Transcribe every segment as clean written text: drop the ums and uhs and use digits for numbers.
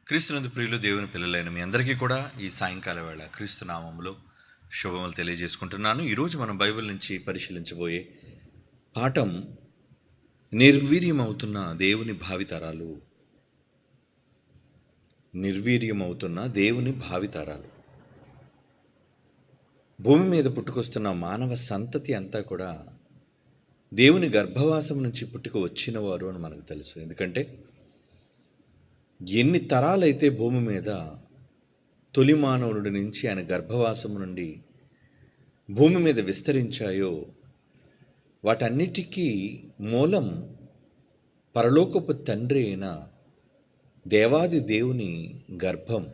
క్రీస్తునందు ప్రియులు దేవుని పిల్లలైన మీ అందరికీ కూడా ఈ సాయంకాల వేళ క్రీస్తు నామములో శుభములు తెలియజేసుకుంటున్నాను. ఈరోజు మనం బైబిల్ నుంచి పరిశీలించబోయే పాఠం నిర్వీర్యమవుతున్న దేవుని భావితరాలు. నిర్వీర్యమవుతున్న దేవుని భావితరాలు. భూమి మీద పుట్టుకొస్తున్న మానవ సంతతి అంతా కూడా దేవుని గర్భవాసం నుంచి పుట్టుకు వచ్చిన వారు అని మనకు తెలుసు. ఎందుకంటే ఎన్ని తరాలైతే భూమి మీద తొలి మానవుడి నుంచి ఆయన గర్భవాసం నుండి భూమి మీద విస్తరించాయో వాటన్నిటికీ మూలం పరలోకపు తండ్రి అయిన దేవాది దేవుని గర్భం.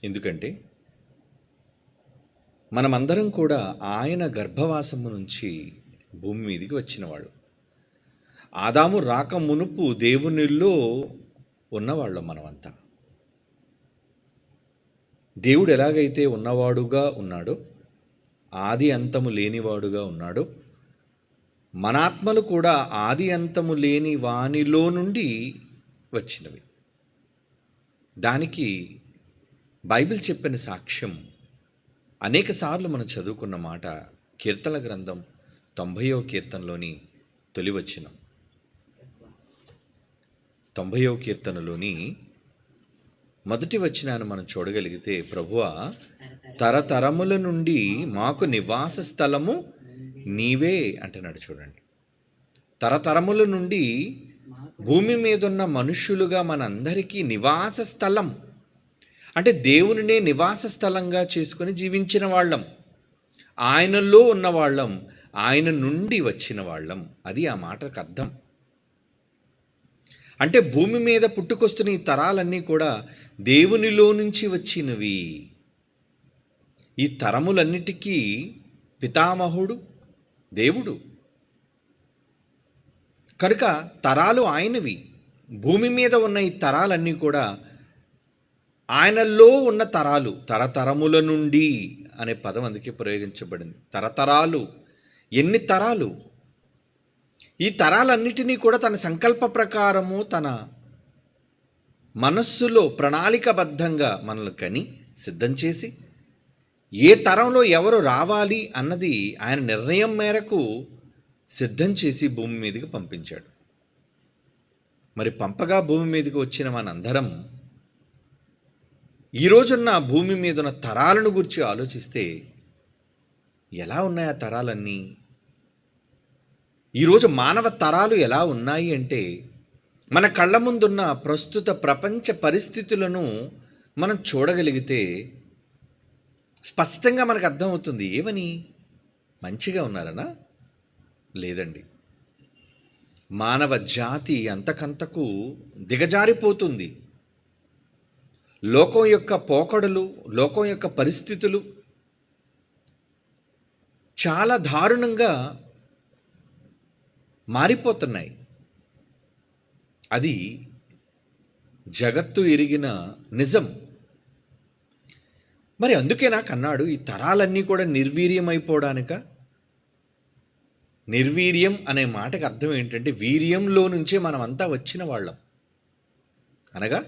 ఎందుకంటే మనమందరం కూడా ఆయన గర్భవాసము నుంచి భూమి మీదకి వచ్చినవాళ్ళు. ఆదాము రాక మునుపు దేవునిలో ఉన్నవాళ్ళం మనమంతా. దేవుడు ఎలాగైతే ఉన్నవాడుగా ఉన్నాడో, ఆది అంతము లేనివాడుగా ఉన్నాడో, మన ఆత్మలు కూడా ఆది అంతము లేని వానిలో నుండి వచ్చినవి. దానికి బైబిల్ చెప్పిన సాక్ష్యం అనేక సార్లు మనం చదువుకున్న మాట కీర్తన గ్రంథం 90వ కీర్తనలోని తొలి వచనం. 90వ కీర్తనలోని మొదటి వచనాన్ని మనం చూడగలిగితే, ప్రభువా తరతరముల నుండి మాకు నివాస స్థలము నీవే అంటున్నాడు. చూడండి, తరతరముల నుండి భూమి మీద ఉన్న మనుష్యులుగా మనందరికీ నివాస స్థలం అంటే దేవునినే నివాస స్థలంగా చేసుకొని జీవించిన వాళ్ళం, ఆయనలో ఉన్నవాళ్ళం, ఆయన నుండి వచ్చిన వాళ్ళం. అది ఆ మాటకు అర్థం. అంటే భూమి మీద పుట్టుకొస్తున్న ఈ తరాలన్నీ కూడా దేవునిలో నుంచి వచ్చినవి. ఈ తరములన్నిటికీ పితామహుడు దేవుడు కనుక తరాలు ఆయనవి. భూమి మీద ఉన్న ఈ తరాలన్నీ కూడా ఆయనలో ఉన్న తరాలు. తరతరముల నుండి అనే పదం అందుకే ప్రయోగించబడింది. తరతరాలు. ఎన్ని తరాలు! ఈ తరాలన్నిటినీ కూడా తన సంకల్ప ప్రకారము తన మనస్సులో ప్రణాళికబద్ధంగా మనల్ని కని సిద్ధం చేసి ఏ తరంలో ఎవరు రావాలి అన్నది ఆయన నిర్ణయం మేరకు సిద్ధం చేసి భూమి మీదకి పంపించాడు. మరి పంపగా భూమి మీదకి వచ్చిన మనందరం ఈరోజున్న భూమి మీద ఉన్న తరాలను గురించి ఆలోచిస్తే ఎలా ఉన్నాయి ఆ తరాలన్నీ? ఈరోజు మానవ తరాలు ఎలా ఉన్నాయి అంటే, మన కళ్ళ ముందున్న ప్రస్తుత ప్రపంచ పరిస్థితులను మనం చూడగలిగితే స్పష్టంగా మనకు అర్థమవుతుంది. ఏమని? మంచిగా ఉన్నారనా? లేదండి. మానవ జాతి అంతకంతకు దిగజారిపోతుంది. లోకం యొక్క పోకడలు, లోకం యొక్క పరిస్థితులు చాలా దారుణంగా మారిపోతున్నాయి. అది జగత్తు ఎరిగిన నిజం. మరి అందుకే నాకు అన్నాడు, ఈ తరాలన్నీ కూడా నిర్వీర్యమైపోవడానిక? నిర్వీర్యం అనే మాటకు అర్థం ఏంటంటే, వీర్యంలో నుంచే మనమంతా వచ్చిన వాళ్ళం. అనగా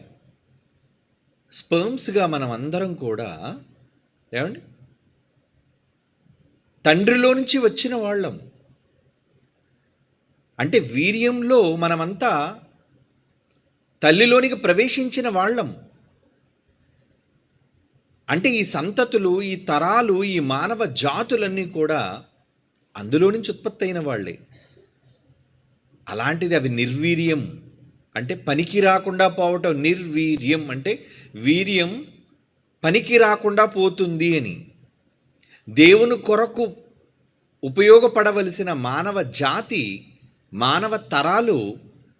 స్పర్మ్స్గా మనం అందరం కూడా ఏమండి తండ్రిలో నుంచి వచ్చిన వాళ్ళం. అంటే వీర్యంలో మనమంతా తల్లిలోనికి ప్రవేశించిన వాళ్ళం. అంటే ఈ సంతతులు, ఈ తరాలు, ఈ మానవ జాతులన్నీ కూడా అందులో నుంచి ఉత్పత్తి అయిన వాళ్ళే. అలాంటిది అవి నిర్వీర్యం అంటే పనికి రాకుండా పోవటం. నిర్వీర్యం అంటే వీర్యం పనికి రాకుండా పోతుంది అని. దేవుని కొరకు ఉపయోగపడవలసిన మానవ జాతి, మానవ తరాలు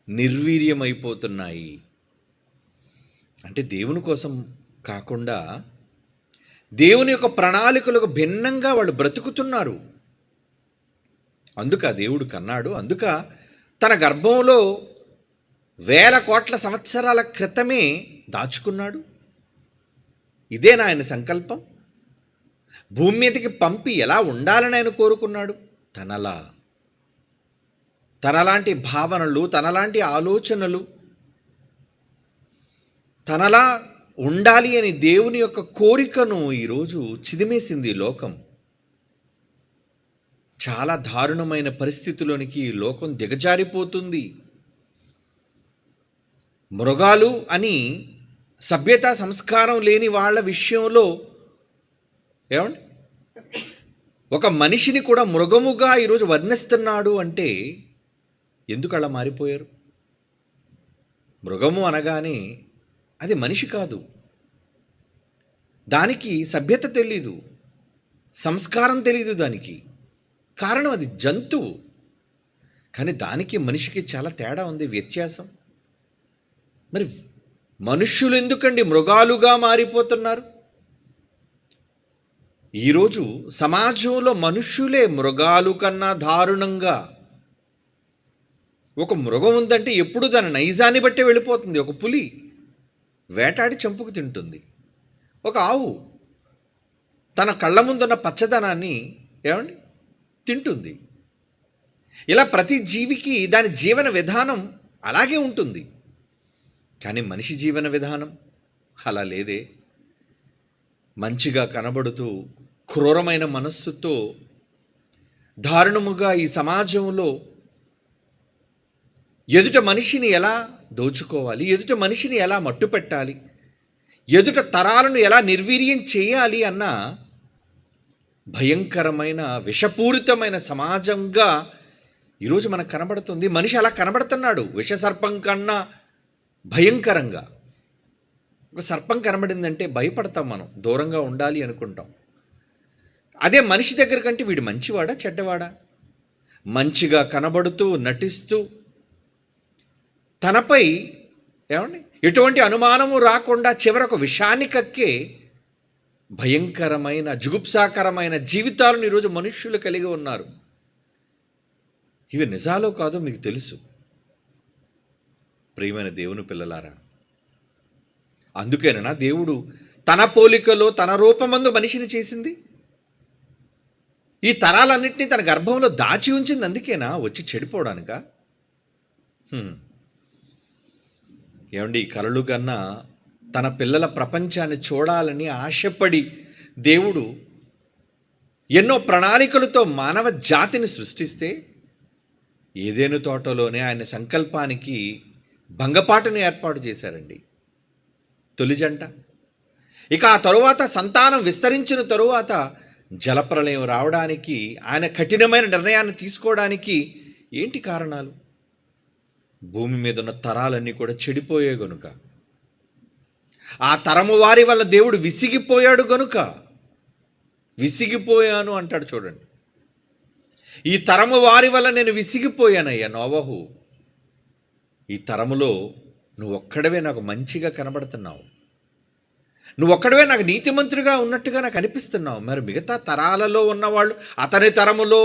నిర్వీర్యమైపోతున్నాయి. అంటే దేవుని కోసం కాకుండా దేవుని యొక్క ప్రణాళికలకు భిన్నంగా వాళ్ళు బ్రతుకుతున్నారు. అందుక దేవుడు కన్నాడు. అందుక తన గర్భంలో 1000 కోట్ల సంవత్సరాల క్రితమే దాచుకున్నాడు. ఇదేనా ఆయన సంకల్పం? భూమి మీదకి పంపి ఎలా ఉండాలని ఆయన కోరుకున్నాడు? తనలాంటి భావనలు, తనలాంటి ఆలోచనలు, తనలా ఉండాలి అని దేవుని యొక్క కోరికను ఈరోజు చిదిమేసింది ఈ లోకం. చాలా దారుణమైన పరిస్థితిలోనికి ఈ లోకం దిగజారిపోతుంది. మృగాలు అని సభ్యత సంస్కారం లేని వాళ్ళ విషయంలో ఏమండి ఒక మనిషిని కూడా మృగముగా ఈరోజు వర్ణిస్తున్నాడు అంటే ఎందుకు అలా మారిపోయారు? మృగము అనగానే అది మనిషి కాదు, దానికి సభ్యత తెలీదు, సంస్కారం తెలీదు, దానికి కారణం అది జంతువు. కానీ దానికి మనిషికి చాలా తేడా ఉంది, వ్యత్యాసం. మరి మనుష్యులు ఎందుకండి మృగాలుగా మారిపోతున్నారు? ఈరోజు సమాజంలో మనుష్యులే మృగాలు కన్నా దారుణంగా. ఒక మృగం ఉందంటే ఎప్పుడు దాని నైజాన్ని బట్టే వెళ్ళిపోతుంది. ఒక పులి వేటాడి చంపుకు తింటుంది. ఒక ఆవు తన కళ్ళ ముందున్న పచ్చదనాన్ని ఏమండి తింటుంది. ఇలా ప్రతి జీవికి దాని జీవన విధానం అలాగే ఉంటుంది. కానీ మనిషి జీవన విధానం అలా లేదే. మంచిగా కనబడుతూ క్రూరమైన మనస్సుతో దారుణముగా ఈ సమాజంలో ఎదుట మనిషిని ఎలా దోచుకోవాలి, ఎదుట మనిషిని ఎలా మట్టు పెట్టాలి, ఎదుట తరాలను ఎలా నిర్వీర్యం చేయాలి అన్న భయంకరమైన విషపూరితమైన సమాజంగా ఈరోజు మనకు కనబడుతుంది. మనిషి అలా కనబడుతున్నాడు, విషసర్పం కన్నా భయంకరంగా. ఒక సర్పం కనబడిందంటే భయపడతాం, మనం దూరంగా ఉండాలి అనుకుంటాం. అదే మనిషి దగ్గర కంటే వీడు మంచివాడా చెడ్డవాడా? మంచిగా కనబడుతూ నటిస్తూ తనపై ఏమండి ఎటువంటి అనుమానము రాకుండా చివరకు విషాన్ని కక్కే భయంకరమైన జుగుప్సాకరమైన జీవితాలను ఈరోజు మనుష్యులు కలిగి ఉన్నారు. ఇవి నిజాలో కాదో మీకు తెలుసు ప్రియమైన దేవుని పిల్లలారా. అందుకేనా దేవుడు తన పోలికలో తన రూపమందు మనిషిని చేసింది? ఈ తరాలన్నింటినీ తన గర్భంలో దాచి ఉంచింది అందుకేనా? వచ్చి చెడిపోవడానిక? ఏమండి, కలలు కన్నా తన పిల్లల ప్రపంచాన్ని చూడాలని ఆశపడి దేవుడు ఎన్నో ప్రణాళికలతో మానవ జాతిని సృష్టిస్తే ఏదేను తోటలోనే ఆయన సంకల్పానికి భంగపాటును ఏర్పాటు చేశారండి తొలి జంట. ఇక ఆ తరువాత సంతానం విస్తరించిన తరువాత జలప్రలయం రావడానికి, ఆయన కఠినమైన నిర్ణయాన్ని తీసుకోవడానికి ఏంటి కారణాలు? భూమి మీద ఉన్న తరాలన్నీ కూడా చెడిపోయాయి గనుక, ఆ తరము వారి వల్ల దేవుడు విసిగిపోయాడు గనుక, విసిగిపోయాను అంటాడు చూడండి. ఈ తరము వారి వల్ల నేను విసిగిపోయానయ్యా నోవహు. ఈ తరములో నువ్వు ఒక్కడవే నాకు మంచిగా కనబడుతున్నావు, నువ్వు ఒక్కడవే నాకు నీతిమంతుడిగా ఉన్నట్టుగా నాకు అనిపిస్తున్నావు. మరి మిగతా తరాలలో ఉన్నవాళ్ళు, అతని తరములో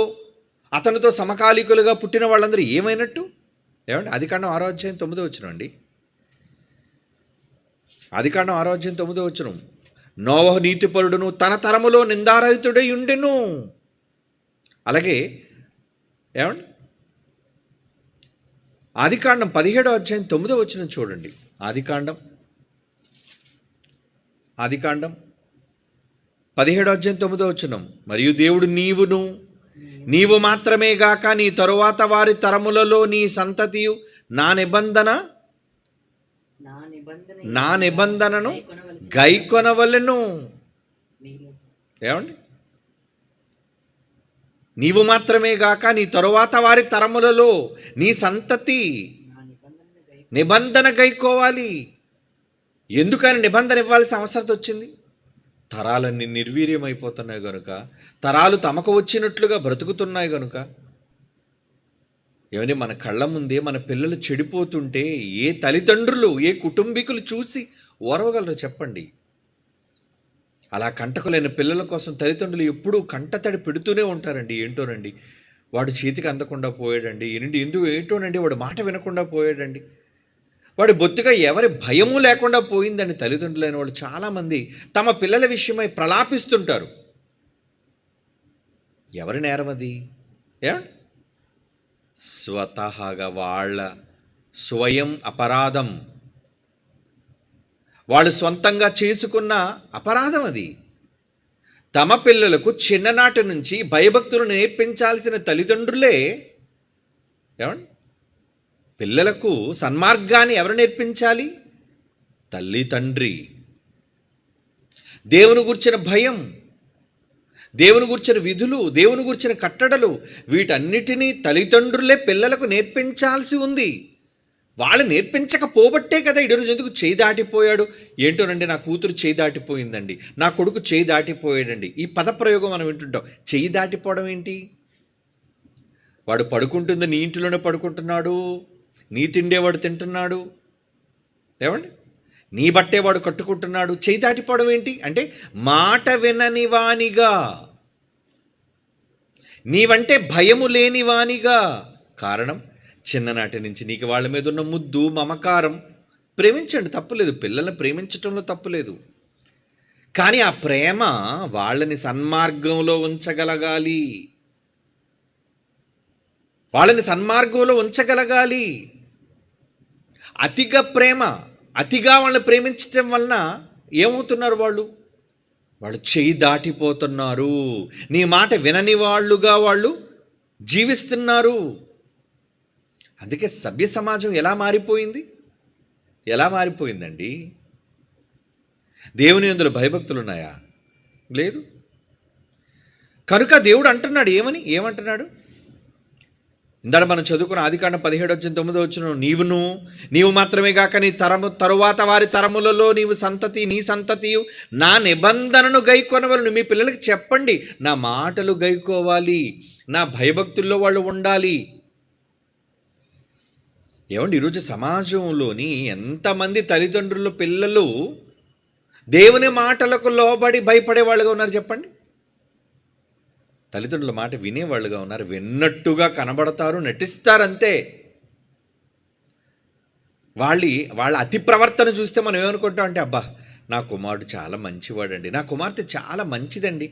అతనితో సమకాలీకులుగా పుట్టిన వాళ్ళందరూ ఏమైనట్టు? ఏమండి, ఆదికాండం 6వ అధ్యాయం 9వ వచనం అండి. ఆదికాండం 6వ అధ్యాయం 9వ వచనం, నోవహు నీతిపరుడును తన తరములో నిందారహితుడై ఉండెను. అలాగే ఏమండి ఆదికాండం 17వ అధ్యాయం 9వ వచనం చూడండి. ఆదికాండం 17వ అధ్యాయం 9వ వచనం, మరియు దేవుడు నీవు మాత్రమే గాక నీ తరువాత వారి తరములలో నీ సంతతియు నా నిబంధనను గైకొనవలెను. ఏమండి, నీవు మాత్రమే గాక నీ తరువాత వారి తరములలో నీ సంతతి నిబంధన గైకోవాలి. ఎందుకని నిబంధన ఇవ్వాల్సిన అవసరం వచ్చింది? తరాలన్నీ నిర్వీర్యమైపోతున్నాయి కనుక, తరాలు తమకు వచ్చినట్లుగా బ్రతుకుతున్నాయి కనుక. ఏమని మన కళ్ళ ముందే మన పిల్లలు చెడిపోతుంటే ఏ తల్లిదండ్రులు, ఏ కుటుంబీకులు చూసి ఓర్వగలరు చెప్పండి? అలా కంటకులైన పిల్లల కోసం తల్లిదండ్రులు ఎప్పుడూ కంటతడి పెడుతూనే ఉంటారండి. ఏంటోనండి, వాడు చేతికి అందకుండా పోయాడండి, ఏంటోనండి వాడు మాట వినకుండా పోయాడండి, వాడి బొత్తుగా ఎవరి భయము లేకుండా పోయిందని తల్లిదండ్రులైన వాళ్ళు చాలామంది తమ పిల్లల విషయమై ప్రలాపిస్తుంటారు. ఎవరి నేరం అది? ఏమండి, స్వతహాగా వాళ్ళ స్వయం అపరాధం. వాళ్ళు స్వంతంగా చేసుకున్న అపరాధం అది. తమ పిల్లలకు చిన్ననాటి నుంచి భయభక్తులు నేర్పించాల్సిన తల్లిదండ్రులే ఏమండి పిల్లలకు సన్మార్గాన్ని ఎవరు నేర్పించాలి? తల్లి తండ్రి. దేవుని గురించిన భయం, దేవుని గురించిన విధులు, దేవుని గురించిన కట్టడలు, వీటన్నిటినీ తల్లిదండ్రులే పిల్లలకు నేర్పించాల్సి ఉంది. వాళ్ళు నేర్పించకపోబట్టే కదా ఈరోజు ఎందుకు చేయి దాటిపోయాడు. ఏంటోనండి, నా కూతురు చేయి దాటిపోయిందండి, నా కొడుకు చేయి దాటిపోయాడండి, ఈ పదప్రయోగం మనం వింటుంటాం. చేయి దాటిపోవడం ఏంటి? వాడు పడుకుంటుంది నీ ఇంటిలోనే పడుకుంటున్నాడు, నీ తిండే వాడు తింటున్నాడు, ఏమండి నీ బట్టే వాడు కట్టుకుంటున్నాడు. చేయి దాటిపోవడం ఏంటి అంటే మాట వినని వానిగా, నీవంటే భయము లేని వానిగా. కారణం, చిన్ననాటి నుంచి నీకు వాళ్ళ మీద ఉన్న ముద్దు మమకారం. ప్రేమించండి, తప్పులేదు, పిల్లల్ని ప్రేమించటంలో తప్పులేదు. కానీ ఆ ప్రేమ వాళ్ళని సన్మార్గంలో ఉంచగలగాలి, వాళ్ళని సన్మార్గంలో ఉంచగలగాలి. అతిగా ప్రేమ, అతిగా వాళ్ళని ప్రేమించటం వలన ఏమవుతున్నారు వాళ్ళు చేయి దాటిపోతున్నారు. నీ మాట వినని వాళ్ళుగా వాళ్ళు జీవిస్తున్నారు. అందుకే సభ్య సమాజం ఎలా మారిపోయిందండి? దేవుని యందు భయభక్తులు ఉన్నాయా? లేదు. కనుక దేవుడు అంటున్నాడు, ఏమంటున్నాడు? ఇందాక మనం చదువుకున్న ఆదికాండం 17:9 నీవు మాత్రమే గాక నీ తరువాత వారి తరములలో నీ సంతతియు నా నిబంధనను గైకొనవలను. మీ పిల్లలకి చెప్పండి, నా మాటలు గైకోవాలి, నా భయభక్తుల్లో వాళ్ళు ఉండాలి. ఏమండి, ఈరోజు సమాజంలోని ఎంతమంది తల్లిదండ్రులు పిల్లలు దేవుని మాటలకు లోబడి భయపడే వాళ్ళుగా ఉన్నారు చెప్పండి? తల్లిదండ్రుల మాట వినేవాళ్ళుగా ఉన్నారు, విన్నట్టుగా కనబడతారు, నటిస్తారంతే. వాళ్ళ అతి ప్రవర్తన చూస్తే మనం ఏమనుకుంటాం అంటే, అబ్బా నా కుమారుడు చాలా మంచివాడండి, నా కుమార్తె చాలా మంచిదండి,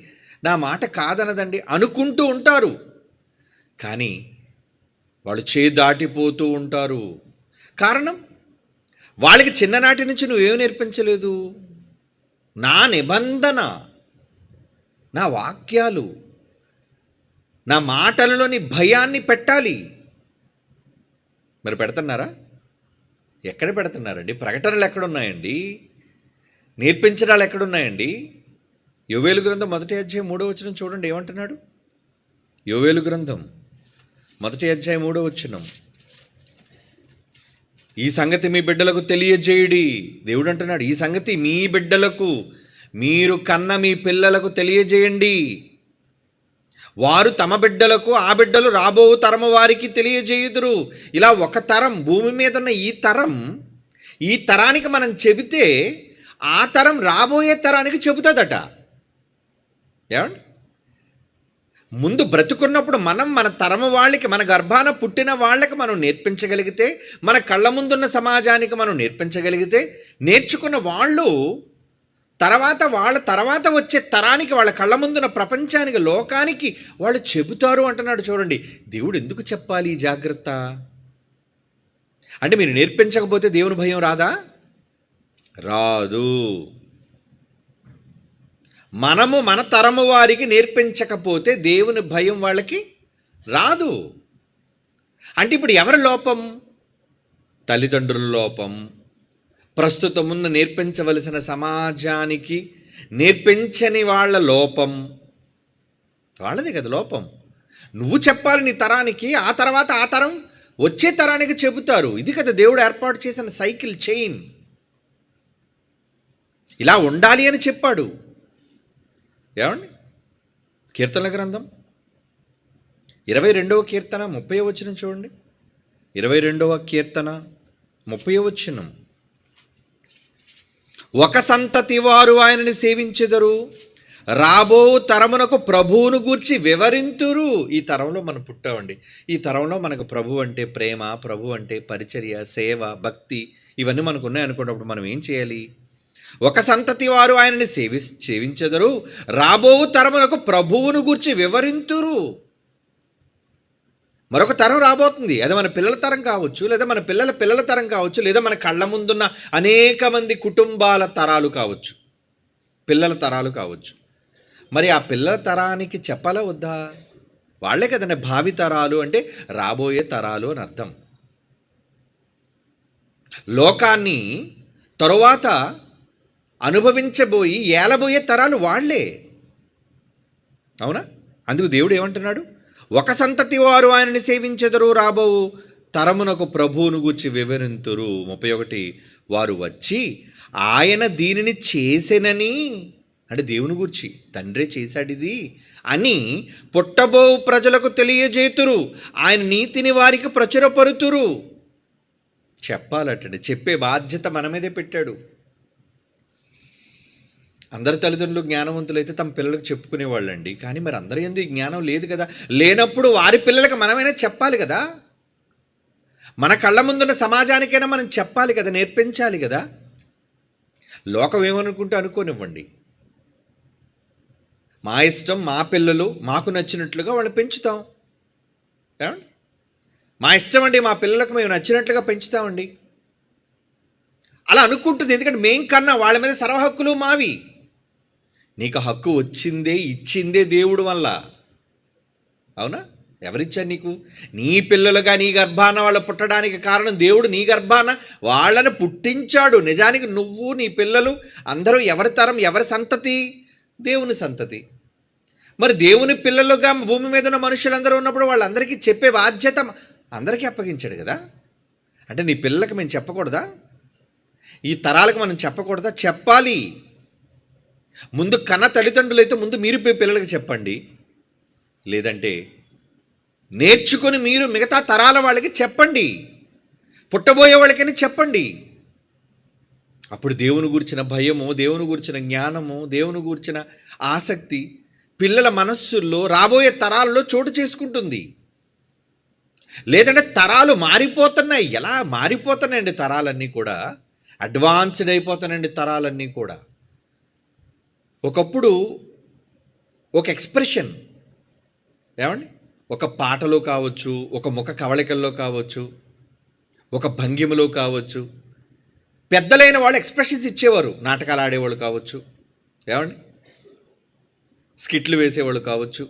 నా మాట కాదనదండి అనుకుంటూ ఉంటారు. కానీ వాళ్ళు చేయి దాటిపోతూ ఉంటారు. కారణం, వాళ్ళకి చిన్ననాటి నుంచి నువ్వేం నేర్పించలేదు. నా నిబంధన, నా వాక్యాలు, నా మాటలలోని భయాన్ని పెట్టాలి. మరి పెడుతున్నారా? ఎక్కడ పెడుతున్నారండి? ప్రకటనలు ఎక్కడున్నాయండి? నేర్పించడాలు ఎక్కడున్నాయండి? యోవేలు గ్రంథం 1:3 చూడండి, ఏమంటున్నాడు? యోవేలు గ్రంథం 1:3 ఈ సంగతి మీ బిడ్డలకు తెలియజేయుడి. దేవుడు అంటున్నాడు, ఈ సంగతి మీ బిడ్డలకు, మీరు కన్న మీ పిల్లలకు తెలియజేయండి. వారు తమ బిడ్డలకు, ఆ బిడ్డలు రాబో తరము వారికి తెలియజేయుదురు. ఇలా ఒక తరం, భూమి మీద ఉన్న ఈ తరానికి మనం చెబితే ఆ తరం రాబోయే తరానికి చెబుతుందట. ఏమండి, ముందు బ్రతుకున్నప్పుడు మన తరము వాళ్ళకి, మన గర్భాన పుట్టిన వాళ్ళకి మనం నేర్పించగలిగితే, మన కళ్ళ ముందున్న సమాజానికి మనం నేర్పించగలిగితే, నేర్చుకున్న వాళ్ళు వాళ్ళ తర్వాత వచ్చే తరానికి, వాళ్ళ కళ్ళ ముందున్న ప్రపంచానికి, లోకానికి వాళ్ళు చెబుతారు అంటున్నాడు. చూడండి, దేవుడు ఎందుకు చెప్పాలి ఈ జాగ్రత్త అంటే, మీరు నేర్పించకపోతే దేవుని భయం రాదు. మనము మన తరము వారికి నేర్పించకపోతే దేవుని భయం వాళ్ళకి రాదు. అంటే ఇప్పుడు ఎవరి లోపం? తల్లిదండ్రుల లోపం. ప్రస్తుతం ఉన్న నేర్పించవలసిన సమాజానికి నేర్పించని వాళ్ళ లోపం. వాళ్ళదే కదా లోపం. నువ్వు చెప్పాలి నీ తరానికి, ఆ తర్వాత ఆ తరం వచ్చే తరానికి చెబుతారు. ఇది కదా దేవుడు ఏర్పాటు చేసిన సైకిల్ చైన్. ఇలా ఉండాలి అని చెప్పాడు. ఏమండి, కీర్తనల గ్రంథం 22వ కీర్తన 30వ చూడండి. 22వ కీర్తన 30వ ఒక సంతతి వారు ఆయనని సేవించెదరు, రాబో తరమునకు ప్రభువును గూర్చి వివరింతురు. ఈ తరంలో మనం పుట్టామండి. ఈ తరంలో మనకు ప్రభు అంటే ప్రేమ, ప్రభు అంటే పరిచర్య, సేవ, భక్తి, ఇవన్నీ మనకు ఉన్నాయనుకున్నప్పుడు మనం ఏం చేయాలి? ఒక సంతతి వారు ఆయనని సేవించెదరు, రాబో తరమునకు ప్రభువును గూర్చి వివరింతురు. మరొక తరం రాబోతుంది. అది మన పిల్లల తరం కావచ్చు, లేదా మన పిల్లల పిల్లల తరం కావచ్చు, లేదా మన కళ్ళ ముందున్న అనేక మంది కుటుంబాల తరాలు కావచ్చు, పిల్లల తరాలు కావచ్చు. మరి ఆ పిల్లల తరానికి చెప్పాలా వద్దా? వాళ్ళే కదండి భావి తరాలు, అంటే రాబోయే తరాలు అని అర్థం. లోకాన్ని తరువాత అనుభవించబోయి ఏలబోయే తరాలు వాళ్ళే. అవునా? అందుకు దేవుడు ఏమంటున్నాడు? ఒక సంతతి వారు ఆయనని సేవించెదరు, రాబో తరమునకు ప్రభువును గూర్చి వివరింతురు. 31 వారు వచ్చి ఆయన దీనిని చేసెనని, అంటే దేవుని గూర్చి తండ్రే చేశాడు ఇది అని పుట్టబో ప్రజలకు తెలియజేతురు, ఆయన నీతిని వారికి ప్రచురపరుతురు. చెప్పాలటండి, చెప్పే బాధ్యత మన మీదే పెట్టాడు. అందరి తల్లిదండ్రులు జ్ఞానవంతులైతే తమ పిల్లలకు చెప్పుకునేవాళ్ళండి. కానీ మరి అందరి యందు ఈ జ్ఞానం లేదు కదా. లేనప్పుడు వారి పిల్లలకు మనమైనా చెప్పాలి కదా. మన కళ్ళ ముందున్న సమాజానికైనా మనం చెప్పాలి కదా, నేర్పించాలి కదా. లోకం ఏమనుకుంటే అనుకోనివ్వండి. మా ఇష్టం, మా పిల్లలు మాకు నచ్చినట్లుగా వాళ్ళని పెంచుతాం. ఏమండి? మా ఇష్టం అండి, మా పిల్లలకు మేము నచ్చినట్లుగా పెంచుతామండి అలా అనుకుంటుంది. ఎందుకంటే మేం కన్నా వాళ్ళ మీద సర్వ హక్కులు మావి. నీకు హక్కు వచ్చిందే, ఇచ్చిందే దేవుడు వల్ల. అవునా? ఎవరిచ్చారు నీకు? నీ పిల్లలుగా నీ గర్భాన వాళ్ళు పుట్టడానికి కారణం దేవుడు. నీ గర్భాన వాళ్ళని పుట్టించాడు. నిజానికి నువ్వు, నీ పిల్లలు అందరూ ఎవరి తరం, ఎవరి సంతతి? దేవుని సంతతి. మరి దేవుని పిల్లలుగా భూమి మీద ఉన్న మనుషులందరూ ఉన్నప్పుడు వాళ్ళందరికీ చెప్పే బాధ్యత అందరికీ అప్పగించాడు కదా. అంటే నీ పిల్లలకు మేము చెప్పకూడదా? ఈ తరాలకు మనం చెప్పకూడదా? చెప్పాలి. ముందు కన్న తల్లిదండ్రులు అయితే ముందు మీరు పిల్లలకి చెప్పండి. లేదంటే నేర్చుకొని మీరు మిగతా తరాల వాళ్ళకి చెప్పండి, పుట్టబోయే వాళ్ళకని చెప్పండి. అప్పుడు దేవుని గురించిన భయము, దేవుని గురించిన జ్ఞానము, దేవుని గురించిన ఆసక్తి పిల్లల మనస్సుల్లో రాబోయే తరాల్లో చోటు చేసుకుంటుంది. లేదంటే తరాలు మారిపోతున్నాయి. ఎలా మారిపోతున్నాయండి తరాలన్నీ కూడా? అడ్వాన్స్డ్ అయిపోతున్నాయండి తరాలన్నీ కూడా. ఒకప్పుడు ఒక ఎక్స్ప్రెషన్, ఏమండి, ఒక పాటలో కావచ్చు, ఒక ముఖ కవళికల్లో కావచ్చు, ఒక భంగిమలో కావచ్చు, పెద్దలైన వాళ్ళు ఎక్స్ప్రెషన్స్ ఇచ్చేవారు. నాటకాలు ఆడేవాళ్ళు కావచ్చు, ఏమండి, స్కిట్లు వేసేవాళ్ళు కావచ్చు,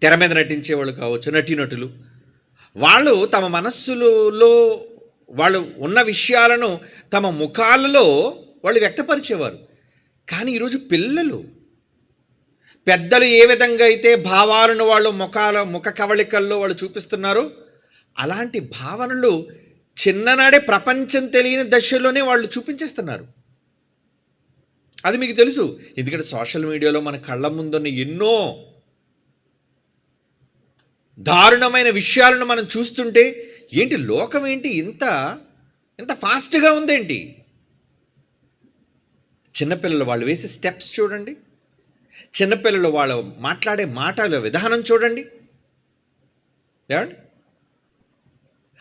తెర మీద నటించేవాళ్ళు కావచ్చు, నటీనటులు. వాళ్ళు తమ మనస్సులో వాళ్ళు ఉన్న విషయాలను తమ ముఖాలలో వాళ్ళు వ్యక్తపరిచేవారు. కానీ ఈరోజు పిల్లలు, పెద్దలు ఏ విధంగా అయితే భావాలను వాళ్ళు ముఖ కవళికల్లో వాళ్ళు చూపిస్తున్నారో అలాంటి భావనలు చిన్ననాడే ప్రపంచం తెలియని దశలోనే వాళ్ళు చూపించేస్తున్నారు. అది మీకు తెలుసు. ఎందుకంటే సోషల్ మీడియాలో మన కళ్ళ ముందున్న ఎన్నో దారుణమైన విషయాలను మనం చూస్తుంటే ఏంటి లోకం ఏంటి ఇంత ఫాస్ట్గా ఉందేంటి? చిన్నపిల్లలు వాళ్ళు వేసే స్టెప్స్ చూడండి, చిన్నపిల్లలు వాళ్ళు మాట్లాడే మాటల విధానం చూడండి. ఏమండి?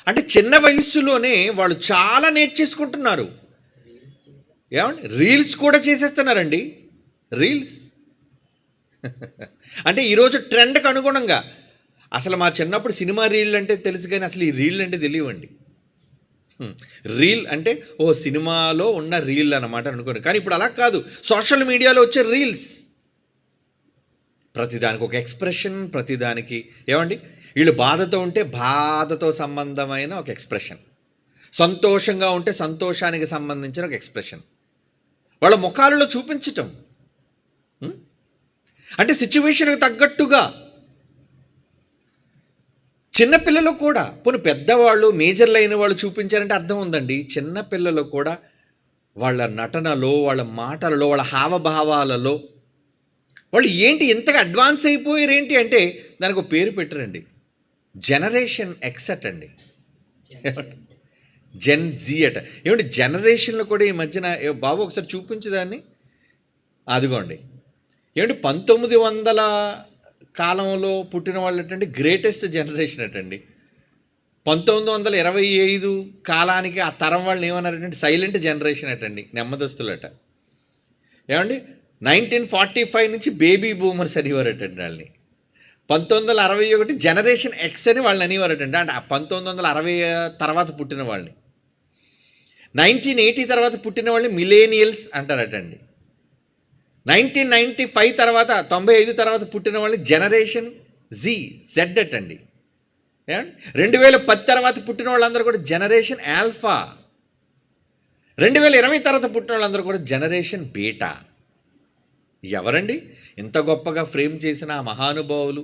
అంటే చిన్న వయస్సులోనే వాళ్ళు చాలా నేర్చేసుకుంటున్నారు. ఏమండి? రీల్స్ కూడా చేసేస్తున్నారండి. రీల్స్ అంటే ఈరోజు ట్రెండ్కి అనుగుణంగా. అసలు మా చిన్నప్పుడు సినిమా రీల్ అంటే తెలుసు, కానీ అసలు ఈ రీల్ అంటే తెలియవండి. రీల్ అంటే ఓ సినిమాలో ఉన్న రీల్ అన్నమాట అనుకోండి. కానీ ఇప్పుడు అలా కాదు. సోషల్ మీడియాలో వచ్చే రీల్స్ ప్రతిదానికి ఒక ఎక్స్ప్రెషన్, ప్రతిదానికి ఏమండి, వీళ్ళు బాధతో ఉంటే బాధతో సంబంధమైన ఒక ఎక్స్ప్రెషన్, సంతోషంగా ఉంటే సంతోషానికి సంబంధించిన ఒక ఎక్స్ప్రెషన్ వాళ్ళ ముఖాలలో చూపించటం. అంటే సిచ్యువేషన్కి తగ్గట్టుగా. చిన్నపిల్లలు కూడా, పోనీ పెద్దవాళ్ళు మేజర్లు అయిన వాళ్ళు చూపించారంటే అర్థం ఉందండి. చిన్నపిల్లలు కూడా వాళ్ళ నటనలో, వాళ్ళ మాటలలో, వాళ్ళ హావభావాలలో వాళ్ళు ఏంటి ఎంతగా అడ్వాన్స్ అయిపోయారు ఏంటి అంటే దానికి ఒక పేరు పెట్టారండి, జనరేషన్ ఎక్సెట్ అండి, జెన్ జీ అట. ఏమంటే జనరేషన్లో కూడా ఈ మధ్యన బాబు ఒకసారి చూపించేదాన్ని, అదిగోండి. ఏమంటే 1900 కాలంలో పుట్టిన వాళ్ళు అటండి గ్రేటెస్ట్ జనరేషన్ అటండి. 1925 కాలానికి ఆ తరం వాళ్ళని ఏమన్నారంటే సైలెంట్ జనరేషన్ అటండి, నెమ్మదస్తులట. ఏమండి 1945 నుంచి బేబీ బూమర్స్ అనేవారటండి వాళ్ళని. 1961 జనరేషన్ ఎక్స్ అని వాళ్ళని అనేవారటండి. అంటే ఆ 1960 తర్వాత పుట్టిన వాళ్ళని. 1980 తర్వాత పుట్టిన వాళ్ళని మిలేనియల్స్ అంటారటండి. 1995 తర్వాత 95 తర్వాత పుట్టిన వాళ్ళని జనరేషన్ జెడ్ అటండి. 2010 తర్వాత పుట్టిన వాళ్ళందరూ కూడా జనరేషన్ ఆల్ఫా. 2020 తర్వాత పుట్టిన వాళ్ళందరూ కూడా జనరేషన్ బీటా. ఎవరండి ఇంత గొప్పగా ఫ్రేమ్ చేసిన ఆ మహానుభావులు?